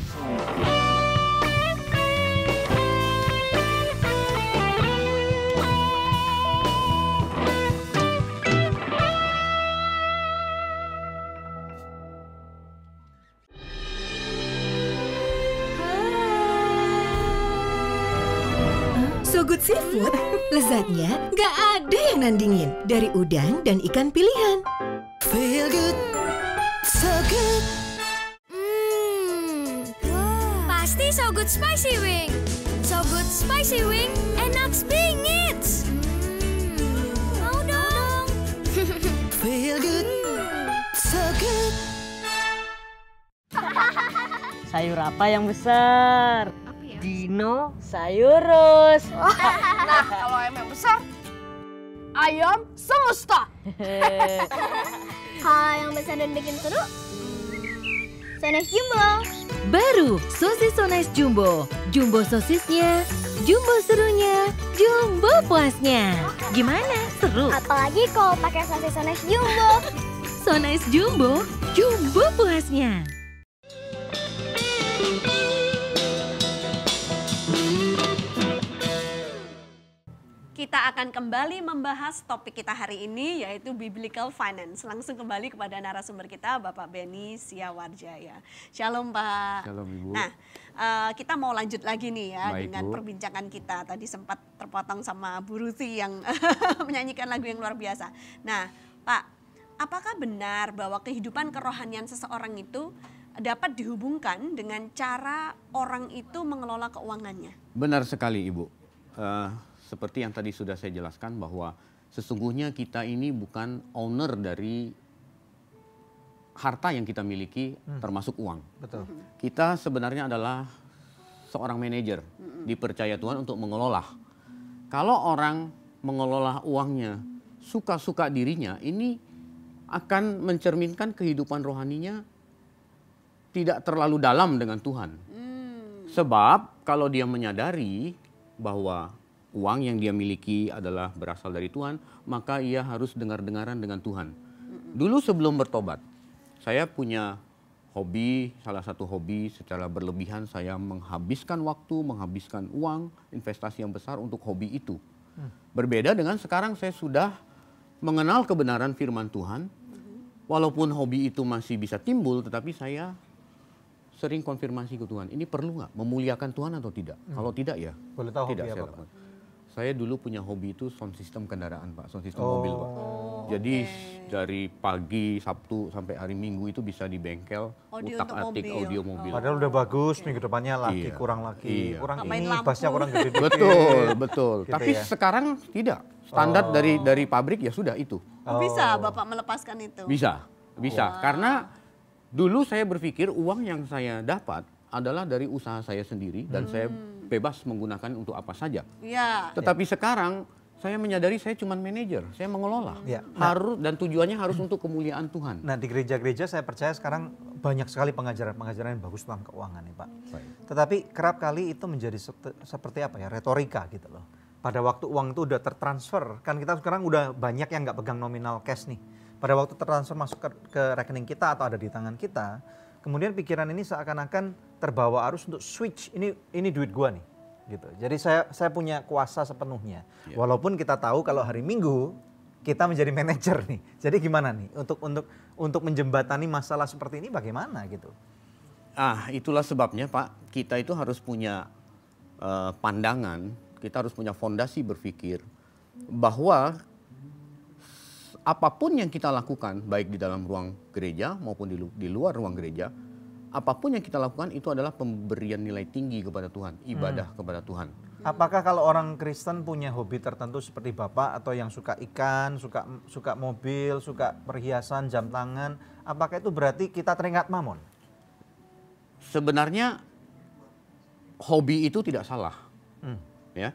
So Good Seafood, lezatnya nggak ada yang nandingin. Dari udang dan ikan pilihan. Feel good, so good. Pasti So Good Spicy Wing. So Good Spicy Wing, enak bingit. Mau dong. Feel good, so good. Sayur apa yang besar? Dinosaurus. Nah, kalau ayam yang besar, ayam semesta. Kalau yang besar dan bikin seru, Sones Jumbo. Baru sosis Sones Jumbo. Jumbo sosisnya, jumbo serunya, jumbo puasnya. Gimana? Seru? Apalagi kalau pakai sosis Sones Jumbo. Sones Jumbo, jumbo puasnya. Kita akan kembali membahas topik kita hari ini, yaitu Biblical Finance. Langsung kembali kepada narasumber kita, Bapak Benny Siawarjaya. Shalom Pak. Shalom Ibu. Nah, kita mau lanjut lagi nih ya. Baik, dengan Bu. perbincangan kita. Tadi sempat terpotong sama Bu Ruti yang menyanyikan lagu yang luar biasa. Nah Pak, apakah benar bahwa kehidupan kerohanian seseorang itu dapat dihubungkan dengan cara orang itu mengelola keuangannya? Benar sekali Ibu. Seperti yang tadi sudah saya jelaskan bahwa sesungguhnya kita ini bukan owner dari harta yang kita miliki, termasuk uang. Betul. Kita sebenarnya adalah seorang manajer, dipercaya Tuhan untuk mengelola. Kalau orang mengelola uangnya suka-suka dirinya, ini akan mencerminkan kehidupan rohaninya tidak terlalu dalam dengan Tuhan. Sebab kalau dia menyadari bahwa uang yang dia miliki adalah berasal dari Tuhan, maka ia harus dengar-dengaran dengan Tuhan. Dulu sebelum bertobat, saya punya Hobi, salah satu hobi secara berlebihan saya menghabiskan waktu, menghabiskan uang, investasi yang besar untuk hobi itu. Berbeda dengan sekarang saya sudah mengenal kebenaran firman Tuhan, walaupun hobi itu masih bisa timbul, tetapi saya sering konfirmasi ke Tuhan, ini perlu nggak memuliakan Tuhan atau tidak? Kalau tidak ya, boleh tahu tidak hobi saya apa, lakukan. Saya dulu punya hobi itu sound system kendaraan Pak, sound system mobil Pak. Jadi dari pagi Sabtu sampai hari Minggu itu bisa di bengkel utak-atik audio mobil. Padahal udah bagus, minggu depannya lagi, Iya. kurang lagi, Iya. kurang Tambahin ini, lampu. bassnya kurang gede dikit. Betul, betul. Gitu Tapi ya. sekarang tidak. Standar dari pabrik ya sudah itu. Bisa Bapak melepaskan itu? Bisa, bisa. Karena dulu saya berpikir uang yang saya dapat adalah dari usaha saya sendiri dan saya bebas menggunakan untuk apa saja. Iya. Tetapi sekarang saya menyadari saya cuma manajer, saya mengelola. Ya. Harus dan tujuannya harus untuk kemuliaan Tuhan. Nah di gereja-gereja saya percaya sekarang banyak sekali pengajaran-pengajaran yang bagus tentang keuangan nih Pak. Tetapi kerap kali itu menjadi seperti apa ya, retorika gitu loh. Pada waktu uang itu udah tertransfer, kan kita sekarang udah banyak yang nggak pegang nominal cash nih. Pada waktu tertransfer masuk ke rekening kita atau ada di tangan kita, kemudian pikiran ini seakan-akan terbawa arus untuk switch, ini duit gua nih. Gitu. Jadi saya punya kuasa sepenuhnya. Walaupun kita tahu kalau hari Minggu kita menjadi manajer nih. Jadi gimana nih untuk menjembatani masalah seperti ini bagaimana gitu? Itulah sebabnya Pak, kita itu harus punya pandangan, kita harus punya fondasi berpikir bahwa apapun yang kita lakukan baik di dalam ruang gereja maupun di luar ruang gereja, apapun yang kita lakukan itu adalah pemberian nilai tinggi kepada Tuhan, ibadah kepada Tuhan. Apakah kalau orang Kristen punya hobi tertentu seperti Bapak atau yang suka ikan, suka mobil, suka perhiasan, jam tangan, apakah itu berarti kita teringat mamon? Sebenarnya hobi itu tidak salah, ya.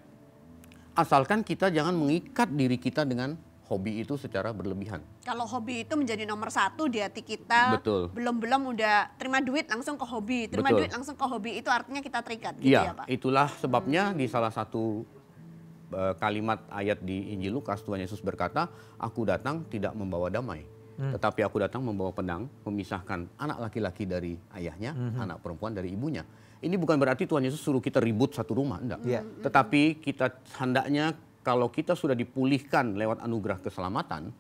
Asalkan kita jangan mengikat diri kita dengan hobi itu secara berlebihan. Kalau hobi itu menjadi nomor satu di hati kita, Betul. belum udah terima duit langsung ke hobi, terima Betul. duit langsung ke hobi, itu artinya kita terikat gitu ya Iya, Pak? itulah sebabnya di salah satu kalimat ayat di Injil Lukas, Tuhan Yesus berkata, aku datang tidak membawa damai, tetapi aku datang membawa pedang, memisahkan anak laki-laki dari ayahnya, anak perempuan dari ibunya. Ini bukan berarti Tuhan Yesus suruh kita ribut satu rumah, enggak. Tetapi kita hendaknya kalau kita sudah dipulihkan lewat anugerah keselamatan,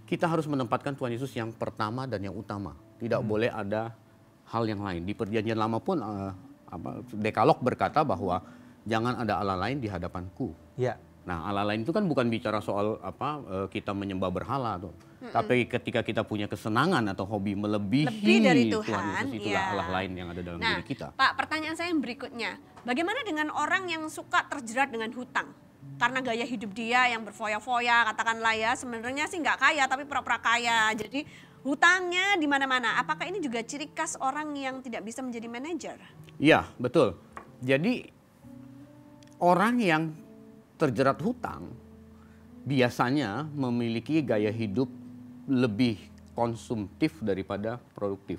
kita harus menempatkan Tuhan Yesus yang pertama dan yang utama. Tidak boleh ada hal yang lain. Di Perjanjian Lama pun Dekalog berkata bahwa jangan ada Allah lain di hadapanku. Ya. Nah, Allah lain itu kan bukan bicara soal kita menyembah berhala tuh. Tapi ketika kita punya kesenangan atau hobi melebihi Lebih dari Tuhan, Yesus, itulah ya. Allah lain yang ada dalam diri kita. Pak, pertanyaan saya yang berikutnya, bagaimana dengan orang yang suka terjerat dengan hutang? Karena gaya hidup dia yang berfoya-foya, katakanlah ya, sebenarnya sih nggak kaya tapi pura-pura kaya. Jadi hutangnya di mana-mana. Apakah ini juga ciri khas orang yang tidak bisa menjadi manajer? Iya, betul. Jadi orang yang terjerat hutang biasanya memiliki gaya hidup lebih konsumtif daripada produktif.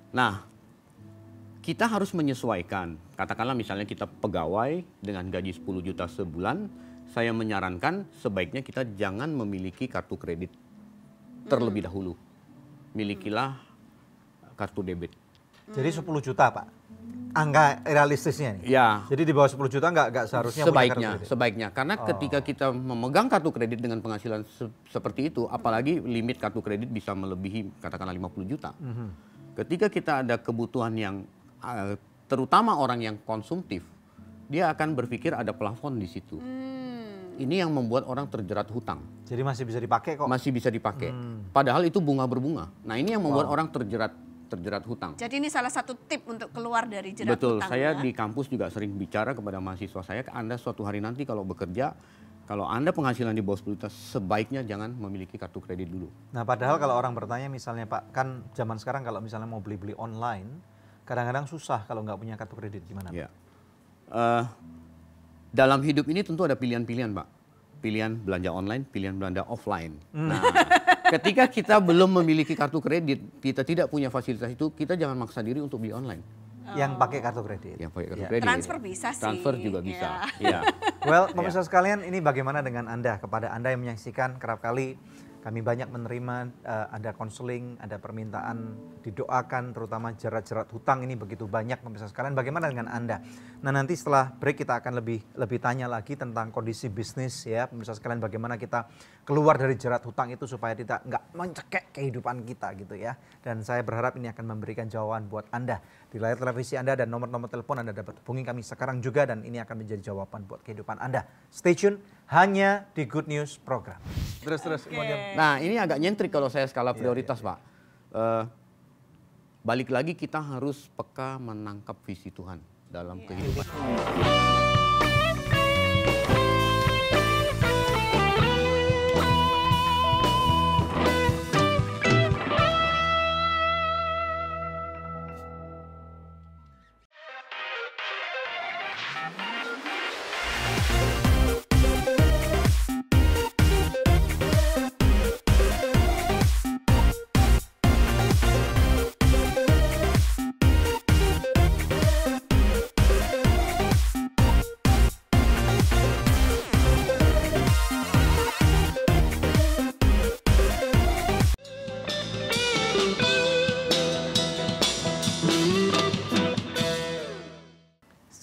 Nah, kita harus menyesuaikan. Katakanlah misalnya kita pegawai dengan gaji 10 juta sebulan, saya menyarankan sebaiknya kita jangan memiliki kartu kredit terlebih dahulu. Milikilah kartu debit. Jadi 10 juta Pak, angka realistisnya nih? Ya. Jadi di bawah 10 juta nggak seharusnya punya kartu kredit? Sebaiknya. Karena ketika kita memegang kartu kredit dengan penghasilan seperti itu, apalagi limit kartu kredit bisa melebihi katakanlah 50 juta. Ketika kita ada kebutuhan yang terutama orang yang konsumtif, dia akan berpikir ada plafon di situ. Ini yang membuat orang terjerat hutang. Jadi masih bisa dipakai kok? Masih bisa dipakai. Padahal itu bunga berbunga. Nah, ini yang membuat orang terjerat hutang. Jadi ini salah satu tip untuk keluar dari jerat Betul, hutang. saya ya? di kampus juga sering bicara kepada mahasiswa saya, Anda suatu hari nanti kalau bekerja, kalau Anda penghasilan di bawah 10 juta, sebaiknya jangan memiliki kartu kredit dulu. Nah padahal kalau orang bertanya misalnya Pak, kan zaman sekarang kalau misalnya mau beli-beli online, kadang-kadang susah kalau nggak punya kartu kredit, gimana Pak? Ya. Dalam hidup ini tentu ada pilihan-pilihan Pak. Pilihan belanja online, pilihan belanja offline. Nah, ketika kita belum memiliki kartu kredit, kita tidak punya fasilitas itu, kita jangan maksa diri untuk beli online. Yang pakai kartu kredit? Yang pakai kartu kredit. Transfer bisa sih. Transfer juga bisa. Ya. Well, pemirsa sekalian, ini bagaimana dengan Anda? Kepada Anda yang menyaksikan kerap kali Kami banyak menerima ada konseling, ada permintaan didoakan, terutama jerat-jerat hutang ini begitu banyak pemirsa sekalian. Bagaimana dengan Anda? Nah nanti setelah break kita akan lebih tanya lagi tentang kondisi bisnis ya pemirsa sekalian. Bagaimana kita keluar dari jerat hutang itu supaya tidak nggak mencekek kehidupan kita gitu ya. Dan saya berharap ini akan memberikan jawaban buat Anda. Di layar televisi Anda dan nomor-nomor telepon Anda dapat hubungi kami sekarang juga dan ini akan menjadi jawaban buat kehidupan Anda. Stay tune hanya di Good News Program. Terus. Nah ini agak nyentrik kalau saya skala prioritas Pak. Balik lagi kita harus peka menangkap visi Tuhan dalam kehidupan.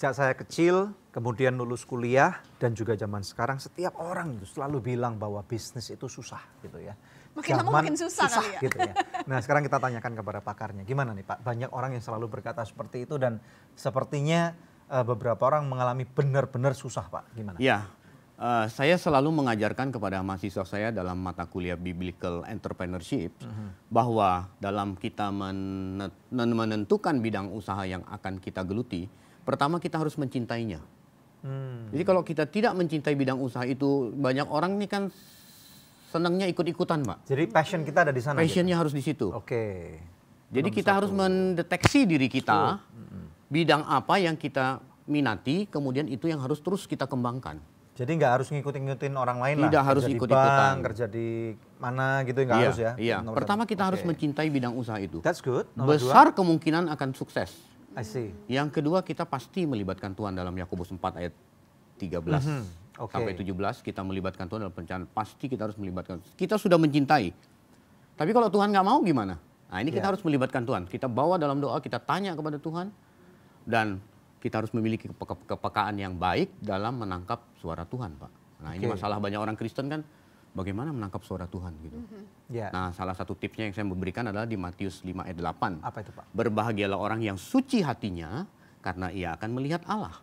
Sejak saya kecil, kemudian lulus kuliah, dan juga zaman sekarang, setiap orang itu selalu bilang bahwa bisnis itu susah gitu ya. Makin lama makin susah kali ya. Gitu ya. Nah sekarang kita tanyakan kepada pakarnya, gimana nih Pak? Banyak orang yang selalu berkata seperti itu dan sepertinya beberapa orang mengalami benar-benar susah Pak, gimana? Ya, saya selalu mengajarkan kepada mahasiswa saya dalam mata kuliah Biblical Entrepreneurship bahwa dalam kita menentukan bidang usaha yang akan kita geluti, pertama kita harus mencintainya. Jadi kalau kita tidak mencintai bidang usaha itu, banyak orang ini kan senangnya ikut-ikutan Pak. Jadi passion kita ada di sana? Passionnya harus di situ. Oke. Jadi kita harus mendeteksi diri kita, bidang apa yang kita minati, kemudian itu yang harus terus kita kembangkan. Jadi nggak harus ngikutin orang lain tidak lah. Harus kerja ikut-ikutan. di bank, kerja di mana gitu nggak harus ya? Iya. Pertama kita harus mencintai bidang usaha itu. That's good. Besar kemungkinan akan sukses. I see. Yang kedua kita pasti melibatkan Tuhan dalam Yakobus 4 ayat 13 sampai 17 kita melibatkan Tuhan dalam perencanaan. Pasti kita harus melibatkan. Kita sudah mencintai. Tapi kalau Tuhan nggak mau gimana? Nah ini kita harus melibatkan Tuhan. Kita bawa dalam doa, kita tanya kepada Tuhan. Dan kita harus memiliki kepekaan yang baik dalam menangkap suara Tuhan Pak. Nah ini masalah banyak orang Kristen kan. Bagaimana menangkap suara Tuhan gitu. Nah salah satu tipsnya yang saya memberikan adalah di Matius 5 ayat 8. Apa itu Pak? Berbahagialah orang yang suci hatinya karena ia akan melihat Allah.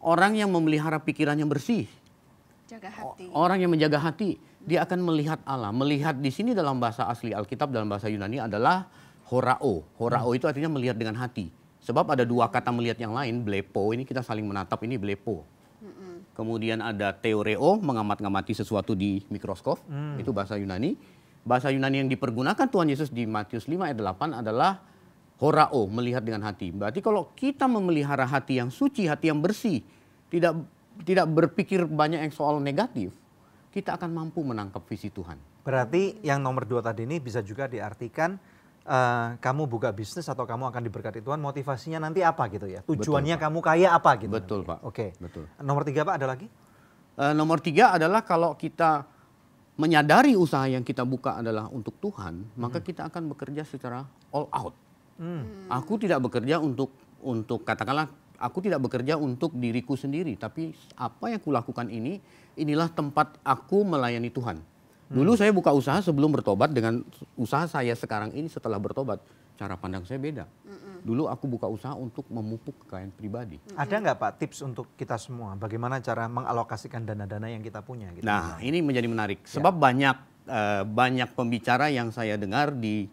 Orang yang memelihara pikirannya bersih. Jaga hati. Orang yang menjaga hati, dia akan melihat Allah. Melihat di sini dalam bahasa asli Alkitab, dalam bahasa Yunani adalah horao. Horao itu artinya melihat dengan hati. Sebab ada dua kata melihat yang lain, blepo, ini kita saling menatap, ini blepo. Kemudian ada theoreo, mengamat-ngamati sesuatu di mikroskop, itu bahasa Yunani. Bahasa Yunani yang dipergunakan Tuhan Yesus di Matius 5 ayat 8 adalah horao, melihat dengan hati. Berarti kalau kita memelihara hati yang suci, hati yang bersih, tidak berpikir banyak yang soal negatif, kita akan mampu menangkap visi Tuhan. Berarti yang nomor 2 tadi ini bisa juga diartikan kamu buka bisnis atau kamu akan diberkati Tuhan, motivasinya nanti apa gitu ya? Tujuannya Betul, kamu kaya apa gitu? Betul nanti. Pak. Oke. Betul. Nomor 3 Pak ada lagi? Nomor 3 adalah kalau kita menyadari usaha yang kita buka adalah untuk Tuhan, maka kita akan bekerja secara all out. Aku tidak bekerja untuk katakanlah aku tidak bekerja untuk diriku sendiri, tapi apa yang kulakukan inilah tempat aku melayani Tuhan. Dulu saya buka usaha sebelum bertobat, dengan usaha saya sekarang ini setelah bertobat, cara pandang saya beda. Dulu aku buka usaha untuk memupuk kekayaan pribadi. Ada nggak Pak tips untuk kita semua, bagaimana cara mengalokasikan dana-dana yang kita punya? Gitu? Nah ini menjadi menarik, sebab banyak pembicara yang saya dengar di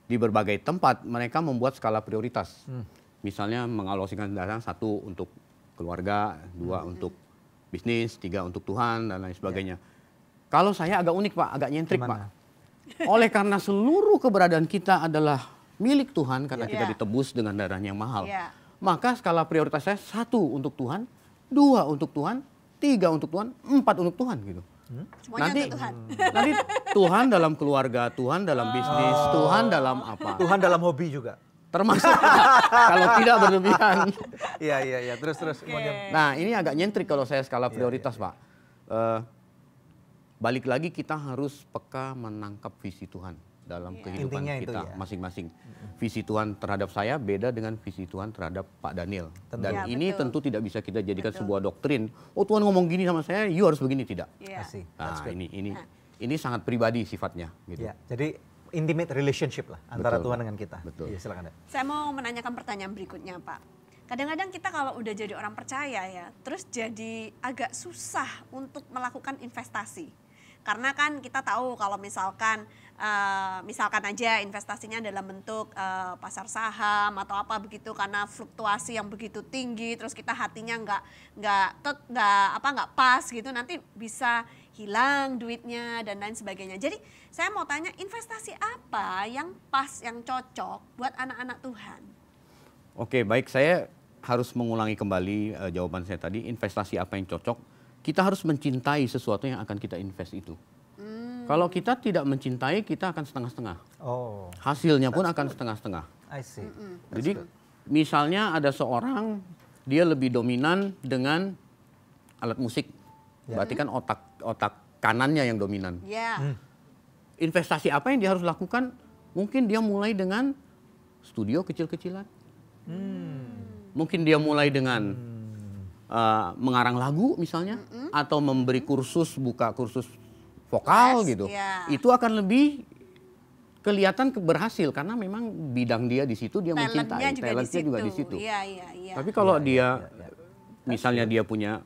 berbagai tempat, mereka membuat skala prioritas. Misalnya mengalokasikan dana 1 untuk keluarga, 2 untuk bisnis, 3 untuk Tuhan, dan lain sebagainya. Kalau saya agak unik Pak, agak nyentrik Pak. Oleh karena seluruh keberadaan kita adalah milik Tuhan, karena kita ditebus dengan darahnya yang mahal. Maka skala prioritas saya 1 untuk Tuhan, 2 untuk Tuhan, 3 untuk Tuhan, 4 untuk Tuhan gitu. Semuanya untuk Tuhan. Nanti Tuhan dalam keluarga, Tuhan dalam bisnis, Tuhan dalam apa? Tuhan dalam hobi juga. Termasuk kalau tidak berlebihan. Iya. Terus. Nah ini agak nyentrik kalau saya skala prioritas Pak. balik lagi kita harus peka menangkap visi Tuhan dalam kehidupan Intinya itu kita ya. masing-masing. Visi Tuhan terhadap saya beda dengan visi Tuhan terhadap Pak Daniel. Tentu. Dan Ya, ini betul. tentu tidak bisa kita jadikan sebuah doktrin. Oh Tuhan ngomong gini sama saya, you harus begini, tidak. Iya. I see. Nah, That's good. ini sangat pribadi sifatnya. Gitu. Ya, jadi intimate relationship lah antara Betul. Tuhan dengan kita. Betul. Iya, silakan. Dek. Saya mau menanyakan pertanyaan berikutnya, Pak. Kadang-kadang kita kalau udah jadi orang percaya ya, terus jadi agak susah untuk melakukan investasi. Karena kan kita tahu kalau misalkan aja investasinya dalam bentuk pasar saham atau apa begitu, karena fluktuasi yang begitu tinggi, terus kita hatinya nggak pas gitu, nanti bisa hilang duitnya dan lain sebagainya. Jadi saya mau tanya, investasi apa yang pas, yang cocok buat anak-anak Tuhan? Oke, baik, saya harus mengulangi kembali jawaban saya tadi. Investasi apa yang cocok? Kita harus mencintai sesuatu yang akan kita invest itu. Kalau kita tidak mencintai, kita akan setengah-setengah. Oh, Hasilnya pun akan setengah-setengah. I see. Jadi misalnya ada seorang, dia lebih dominan dengan alat musik. Berarti kan otak kanannya yang dominan. Ya. Investasi apa yang dia harus lakukan? Mungkin dia mulai dengan studio kecil-kecilan. Mungkin dia mulai dengan mengarang lagu misalnya, atau memberi kursus, buka kursus vokal gitu. ya. Itu akan lebih kelihatan berhasil karena memang bidang dia di situ, dia mencintai, talentnya juga di situ. Iya. Tapi kalau dia misalnya dia punya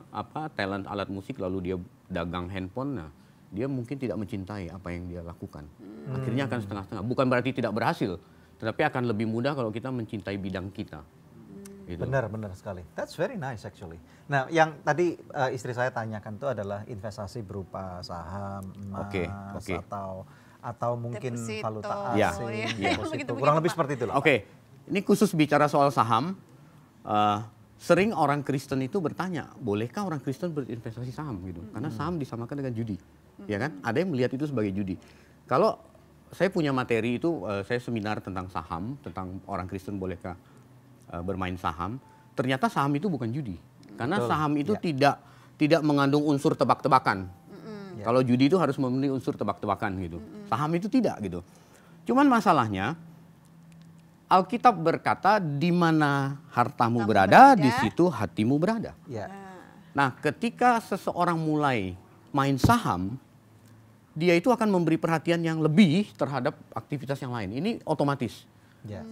talent alat musik lalu dia dagang handphone, nah dia mungkin tidak mencintai apa yang dia lakukan. Akhirnya akan setengah-setengah. Bukan berarti tidak berhasil, tetapi akan lebih mudah kalau kita mencintai bidang kita. Gitu. Benar sekali. That's very nice actually. Nah, yang tadi istri saya tanyakan itu adalah investasi berupa saham, emas, Oke. atau mungkin Deposito. valuta Ya. asing, Iya. deposito. Begitu-begitu, Kurang lebih Pak. seperti itu lah. Oke, ini khusus bicara soal saham. Sering orang Kristen itu bertanya, bolehkah orang Kristen berinvestasi saham gitu? Karena saham disamakan dengan judi, ya kan? Ada yang melihat itu sebagai judi. Kalau saya punya materi itu, saya seminar tentang saham, tentang orang Kristen bolehkah bermain saham. Ternyata saham itu bukan judi, karena Betul. saham itu Ya. tidak mengandung unsur tebak-tebakan. Kalau judi itu harus memenuhi unsur tebak-tebakan gitu. Saham itu tidak gitu. Cuman masalahnya Alkitab berkata di mana hartamu berada, di situ hatimu berada. Ya. Nah, ketika seseorang mulai main saham, dia itu akan memberi perhatian yang lebih terhadap aktivitas yang lain. Ini otomatis. Ya.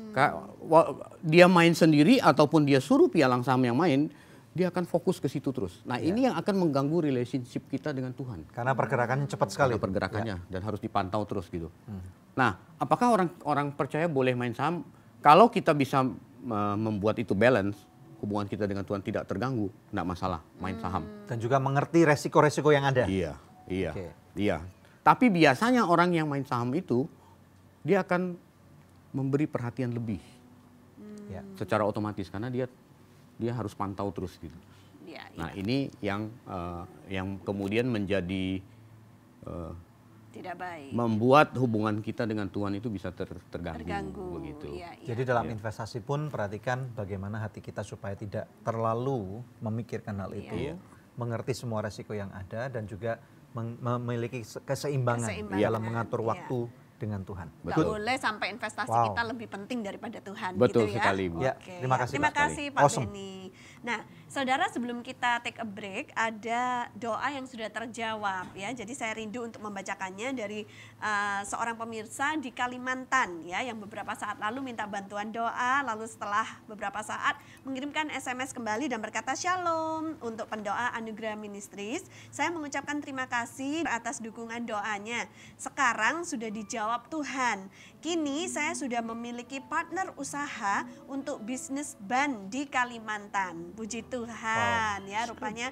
Dia main sendiri ataupun dia suruh pialang saham yang main, dia akan fokus ke situ terus. Nah, ini yang akan mengganggu relationship kita dengan Tuhan. Karena pergerakannya cepat sekali. Karena pergerakannya dan harus dipantau terus gitu. Nah, apakah orang percaya boleh main saham? Kalau kita bisa membuat itu balance, hubungan kita dengan Tuhan tidak terganggu, enggak masalah main saham. Dan juga mengerti resiko-resiko yang ada. Iya. Oke. Iya. Tapi biasanya orang yang main saham itu dia akan memberi perhatian lebih. Ya. Secara otomatis karena dia harus pantau terus gitu. Iya. Nah, ini yang kemudian menjadi Tidak baik. membuat hubungan kita dengan Tuhan itu bisa terganggu begitu. Iya. Jadi dalam investasi pun perhatikan bagaimana hati kita supaya tidak terlalu memikirkan hal itu, mengerti semua resiko yang ada dan juga memiliki keseimbangan dalam mengatur waktu dengan Tuhan. Nggak boleh sampai investasi Wow. kita lebih penting daripada Tuhan. Betul gitu ya. sekali, Bu. Ya, Oke. terima kasih, Terima Pak. kasih Pak Awesome. Benny. Nah, saudara, sebelum kita take a break, ada doa yang sudah terjawab ya. Jadi saya rindu untuk membacakannya dari seorang pemirsa di Kalimantan ya, yang beberapa saat lalu minta bantuan doa, lalu setelah beberapa saat mengirimkan SMS kembali dan berkata, "Shalom, untuk pendoa Anugerah Ministries, saya mengucapkan terima kasih atas dukungan doanya. Sekarang sudah dijawab Tuhan. Kini saya sudah memiliki partner usaha untuk bisnis ban di Kalimantan." Puji Tuhan ya, rupanya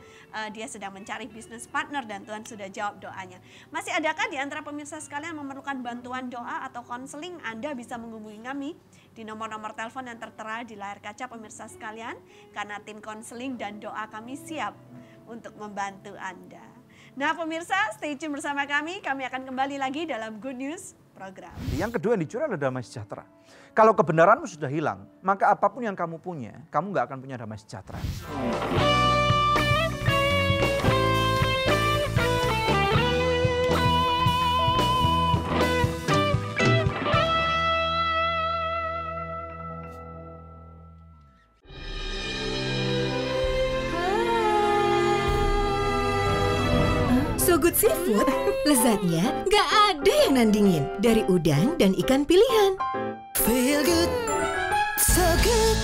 dia sedang mencari bisnis partner dan Tuhan sudah jawab doanya. Masih adakah di antara pemirsa sekalian memerlukan bantuan doa atau konseling? Anda bisa menghubungi kami di nomor-nomor telepon yang tertera di layar kaca pemirsa sekalian, karena tim konseling dan doa kami siap untuk membantu Anda. Nah pemirsa, stay tune bersama kami akan kembali lagi dalam Good News Program. Yang kedua yang dicuri adalah damai sejahtera. Kalau kebenaranmu sudah hilang, maka apapun yang kamu punya, kamu nggak akan punya damai sejahtera. So Good Seafood, lezatnya nggak ada yang nandingin. Dari udang dan ikan pilihan. Feel good, so good.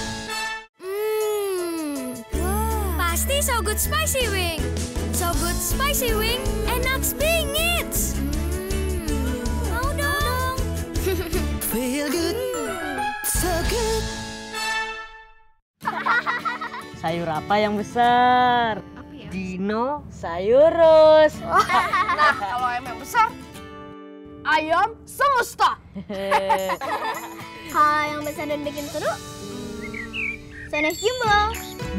Pasti So Good Spicy Wing. So Good Spicy Wing, enak bingit. Mau dong. Feel good, so good. Sayur apa yang besar? Apa ya? Dino sayurus. Nah, kalau ayam yang besar, ayam semesta. Hal yang besar dan bikin seru, Sones Jumbo.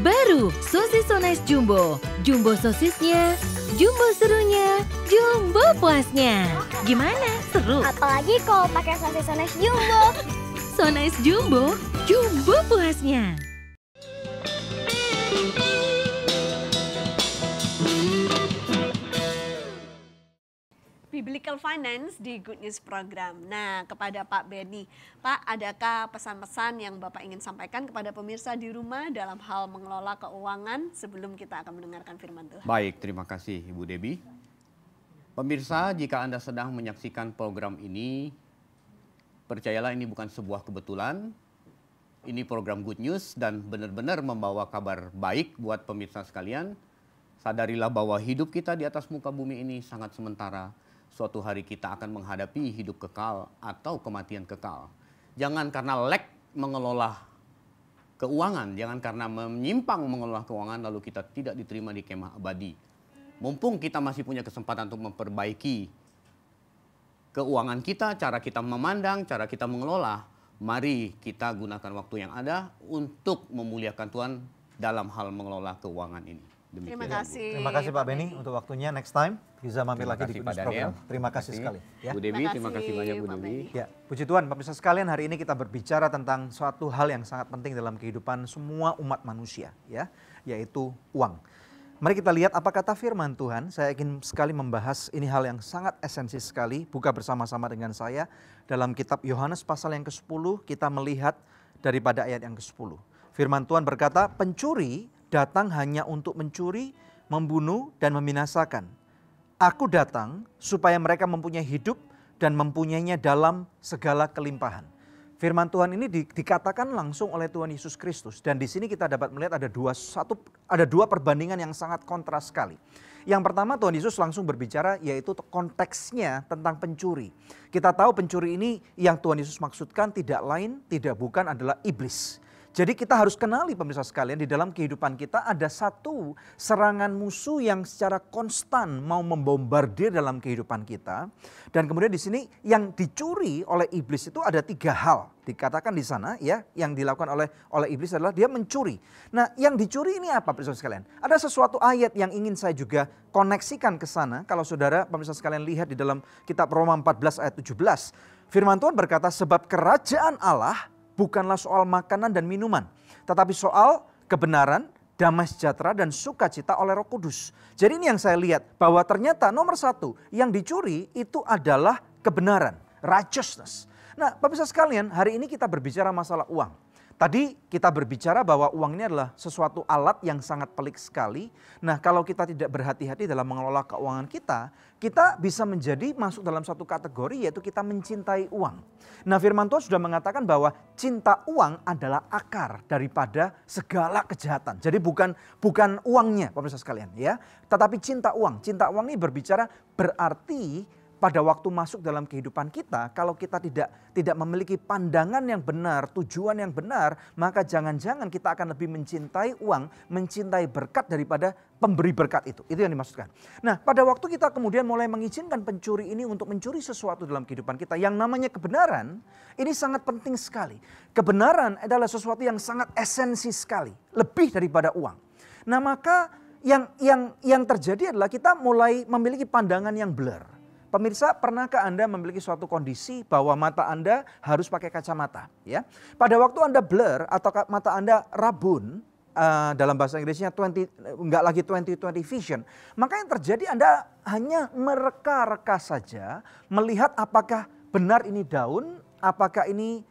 Baru sosis Sones Jumbo. Jumbo sosisnya, jumbo serunya, jumbo puasnya. Gimana? Seru? Apalagi kalau pakai sosis Sones Jumbo. Sones Jumbo, jumbo puasnya. Biblical Finance di Good News Program. Nah, kepada Pak Benny, Pak, adakah pesan-pesan yang Bapak ingin sampaikan kepada pemirsa di rumah dalam hal mengelola keuangan sebelum kita akan mendengarkan firman Tuhan? Baik, terima kasih Ibu Debbie. Pemirsa, jika Anda sedang menyaksikan program ini, percayalah ini bukan sebuah kebetulan. Ini program Good News dan benar-benar membawa kabar baik buat pemirsa sekalian. Sadarilah bahwa hidup kita di atas muka bumi ini sangat sementara. Suatu hari kita akan menghadapi hidup kekal atau kematian kekal. Jangan karena lack mengelola keuangan, jangan karena menyimpang mengelola keuangan lalu kita tidak diterima di kemah abadi. Mumpung kita masih punya kesempatan untuk memperbaiki keuangan kita, cara kita memandang, cara kita mengelola, mari kita gunakan waktu yang ada untuk memuliakan Tuhan dalam hal mengelola keuangan ini. Demikian. Terima kasih Pak Benny untuk waktunya. Next time bisa mampir lagi di Good News Program. Terima kasih sekali. Ya. Bu Debbie, terima kasih banyak Bu Debbie. Ya, puji Tuhan, pemirsa sekalian, hari ini kita berbicara tentang suatu hal yang sangat penting dalam kehidupan semua umat manusia, ya, yaitu uang. Mari kita lihat apa kata firman Tuhan. Saya ingin sekali membahas ini hal yang sangat esensi sekali. Buka bersama-sama dengan saya dalam kitab Yohanes pasal yang ke-10, kita melihat daripada ayat yang ke-10. Firman Tuhan berkata, pencuri datang hanya untuk mencuri, membunuh, dan membinasakan. Aku datang supaya mereka mempunyai hidup dan mempunyainya dalam segala kelimpahan. Firman Tuhan ini dikatakan langsung oleh Tuhan Yesus Kristus. Dan di sini kita dapat melihat ada dua perbandingan yang sangat kontras sekali. Yang pertama Tuhan Yesus langsung berbicara yaitu konteksnya tentang pencuri. Kita tahu pencuri ini yang Tuhan Yesus maksudkan tidak lain, tidak bukan adalah iblis. Jadi kita harus kenali pemirsa sekalian, di dalam kehidupan kita ada satu serangan musuh yang secara konstan mau membombardir dalam kehidupan kita. Dan kemudian di sini yang dicuri oleh iblis itu ada 3 hal. Dikatakan di sana ya, yang dilakukan oleh iblis adalah dia mencuri. Nah, yang dicuri ini apa pemirsa sekalian? Ada sesuatu ayat yang ingin saya juga koneksikan ke sana. Kalau saudara pemirsa sekalian lihat di dalam kitab Roma 14 ayat 17. Firman Tuhan berkata, sebab kerajaan Allah bukanlah soal makanan dan minuman, tetapi soal kebenaran, damai sejahtera, dan sukacita oleh Roh Kudus. Jadi ini yang saya lihat, bahwa ternyata nomor 1 yang dicuri itu adalah kebenaran, righteousness. Nah, pemirsa sekalian, hari ini kita berbicara masalah uang. Tadi kita berbicara bahwa uang ini adalah sesuatu alat yang sangat pelik sekali. Nah, kalau kita tidak berhati-hati dalam mengelola keuangan kita bisa menjadi masuk dalam satu kategori yaitu kita mencintai uang. Nah, firman Tuhan sudah mengatakan bahwa cinta uang adalah akar daripada segala kejahatan. Jadi bukan uangnya, pemirsa sekalian, ya, tetapi cinta uang. Cinta uang ini berbicara berarti pada waktu masuk dalam kehidupan kita, kalau kita tidak memiliki pandangan yang benar, tujuan yang benar, maka jangan-jangan kita akan lebih mencintai uang, mencintai berkat daripada pemberi berkat itu. Itu yang dimaksudkan. Nah, pada waktu kita kemudian mulai mengizinkan pencuri ini untuk mencuri sesuatu dalam kehidupan kita, yang namanya kebenaran, ini sangat penting sekali. Kebenaran adalah sesuatu yang sangat esensi sekali, lebih daripada uang. Nah, maka yang terjadi adalah kita mulai memiliki pandangan yang blur. Pemirsa, pernahkah Anda memiliki suatu kondisi bahwa mata Anda harus pakai kacamata? Ya, pada waktu Anda blur atau mata Anda rabun, dalam bahasa Inggrisnya nggak lagi 20/20 vision, maka yang terjadi Anda hanya mereka-reka saja melihat apakah benar ini daun, apakah ini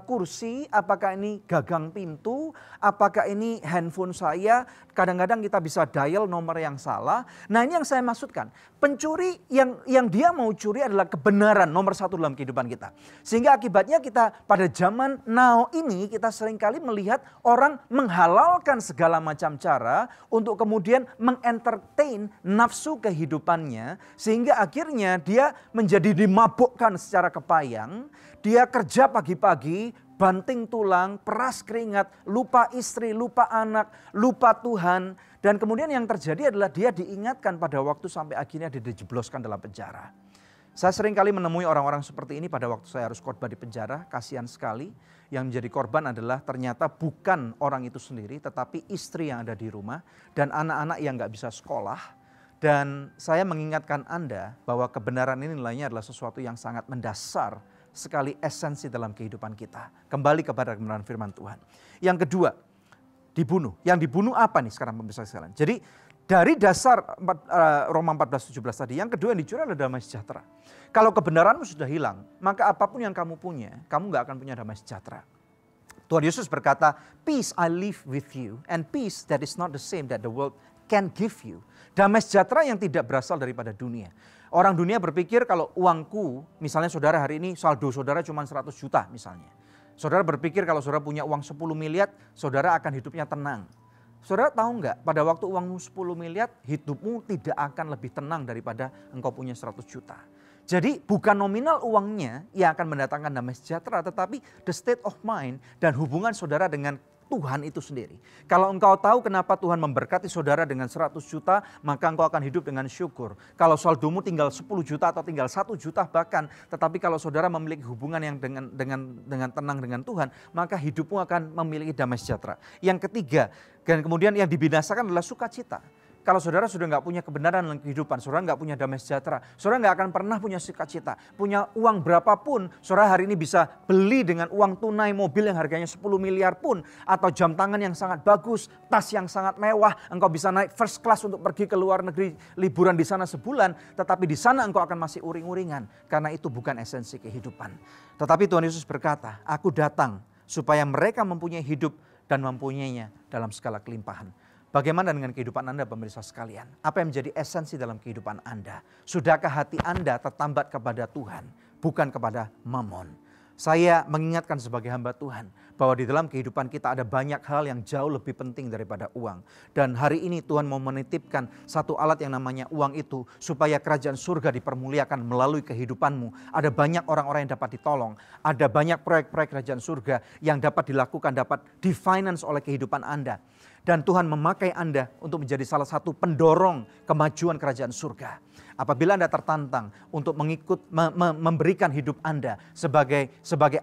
kursi, apakah ini gagang pintu, Apakah ini handphone saya? Kadang-kadang kita bisa dial nomor yang salah. Nah ini yang saya maksudkan. Pencuri yang dia mau curi adalah kebenaran nomor satu dalam kehidupan kita. Sehingga akibatnya kita pada zaman now ini kita seringkali melihat orang menghalalkan segala macam cara untuk kemudian mengentertain nafsu kehidupannya. Sehingga akhirnya dia menjadi dimabukkan secara kepayang. Dia kerja pagi-pagi, banting tulang, peras keringat, lupa istri, lupa anak, lupa Tuhan. Dan kemudian yang terjadi adalah dia diingatkan pada waktu sampai akhirnya dia dijebloskan dalam penjara. Saya sering kali menemui orang-orang seperti ini pada waktu saya harus khotbah di penjara. Kasihan sekali, yang menjadi korban adalah ternyata bukan orang itu sendiri, tetapi istri yang ada di rumah dan anak-anak yang gak bisa sekolah. Dan saya mengingatkan Anda bahwa kebenaran ini nilainya adalah sesuatu yang sangat mendasar sekali, esensi dalam kehidupan kita. Kembali kepada kebenaran firman Tuhan. Yang kedua, dibunuh. Yang dibunuh apa nih sekarang pemirsa sekalian? Jadi dari dasar Roma 14:17 tadi, yang kedua yang dicuri adalah damai sejahtera. Kalau kebenaranmu sudah hilang, maka apapun yang kamu punya, kamu gak akan punya damai sejahtera. Tuhan Yesus berkata, peace I live with you, and peace that is not the same that the world can give you. Damai sejahtera yang tidak berasal daripada dunia. Orang dunia berpikir kalau uangku, misalnya saudara hari ini saldo saudara cuma 100 juta misalnya. Saudara berpikir kalau saudara punya uang 10 miliar, saudara akan hidupnya tenang. Saudara tahu nggak, pada waktu uangmu 10 miliar, hidupmu tidak akan lebih tenang daripada engkau punya 100 juta. Jadi bukan nominal uangnya yang akan mendatangkan damai sejahtera, tetapi the state of mind dan hubungan saudara dengan Tuhan itu sendiri. Kalau engkau tahu kenapa Tuhan memberkati saudara dengan 100 juta, maka engkau akan hidup dengan syukur. Kalau saldomu tinggal 10 juta atau tinggal 1 juta bahkan, tetapi kalau saudara memiliki hubungan yang dengan tenang dengan Tuhan, maka hidupmu akan memiliki damai sejahtera. Yang ketiga, dan kemudian yang dibinasakan adalah sukacita. Kalau saudara sudah nggak punya kebenaran dalam kehidupan, saudara nggak punya damai sejahtera, saudara nggak akan pernah punya sukacita. Punya uang berapapun, saudara hari ini bisa beli dengan uang tunai mobil yang harganya 10 miliar pun, atau jam tangan yang sangat bagus, tas yang sangat mewah, engkau bisa naik first class untuk pergi ke luar negeri, liburan di sana sebulan, tetapi di sana engkau akan masih uring-uringan, karena itu bukan esensi kehidupan. Tetapi Tuhan Yesus berkata, aku datang supaya mereka mempunyai hidup dan mempunyainya dalam segala kelimpahan. Bagaimana dengan kehidupan Anda pemirsa sekalian? Apa yang menjadi esensi dalam kehidupan Anda? Sudahkah hati Anda tertambat kepada Tuhan, bukan kepada mamon? Saya mengingatkan sebagai hamba Tuhan bahwa di dalam kehidupan kita ada banyak hal yang jauh lebih penting daripada uang. Dan hari ini Tuhan mau menitipkan satu alat yang namanya uang itu supaya kerajaan surga dipermuliakan melalui kehidupanmu. Ada banyak orang-orang yang dapat ditolong. Ada banyak proyek-proyek kerajaan surga yang dapat dilakukan, dapat di-finance oleh kehidupan Anda. Dan Tuhan memakai Anda untuk menjadi salah satu pendorong kemajuan kerajaan surga. Apabila Anda tertantang untuk memberikan hidup Anda sebagai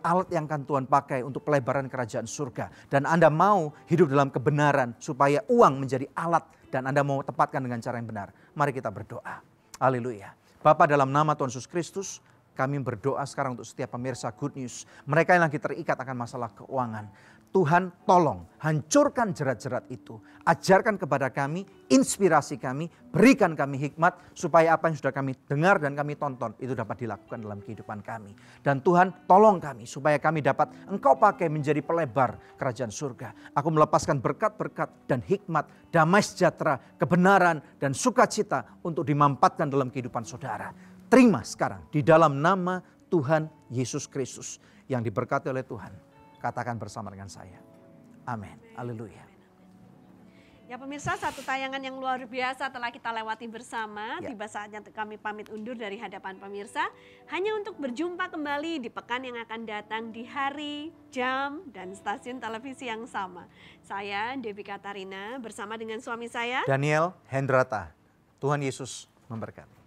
alat yang akan Tuhan pakai untuk pelebaran kerajaan surga. Dan Anda mau hidup dalam kebenaran supaya uang menjadi alat dan Anda mau tepatkan dengan cara yang benar. Mari kita berdoa. Haleluya. Bapa, dalam nama Tuhan Yesus Kristus, kami berdoa sekarang untuk setiap pemirsa Good News. Mereka yang lagi terikat akan masalah keuangan. Tuhan tolong hancurkan jerat-jerat itu. Ajarkan kepada kami, inspirasi kami, berikan kami hikmat supaya apa yang sudah kami dengar dan kami tonton itu dapat dilakukan dalam kehidupan kami. Dan Tuhan tolong kami supaya kami dapat Engkau pakai menjadi pelebar kerajaan surga. Aku melepaskan berkat-berkat dan hikmat, damai sejahtera, kebenaran dan sukacita untuk dimampatkan dalam kehidupan saudara. Terima sekarang di dalam nama Tuhan Yesus Kristus yang diberkati oleh Tuhan. Katakan bersama dengan saya. Amin. Haleluya. Ya pemirsa, satu tayangan yang luar biasa telah kita lewati bersama. Ya. Tiba saatnya kami pamit undur dari hadapan pemirsa. Hanya untuk berjumpa kembali di pekan yang akan datang di hari, jam, dan stasiun televisi yang sama. Saya Debbie Katarina bersama dengan suami saya Daniel Hendrata. Tuhan Yesus memberkati.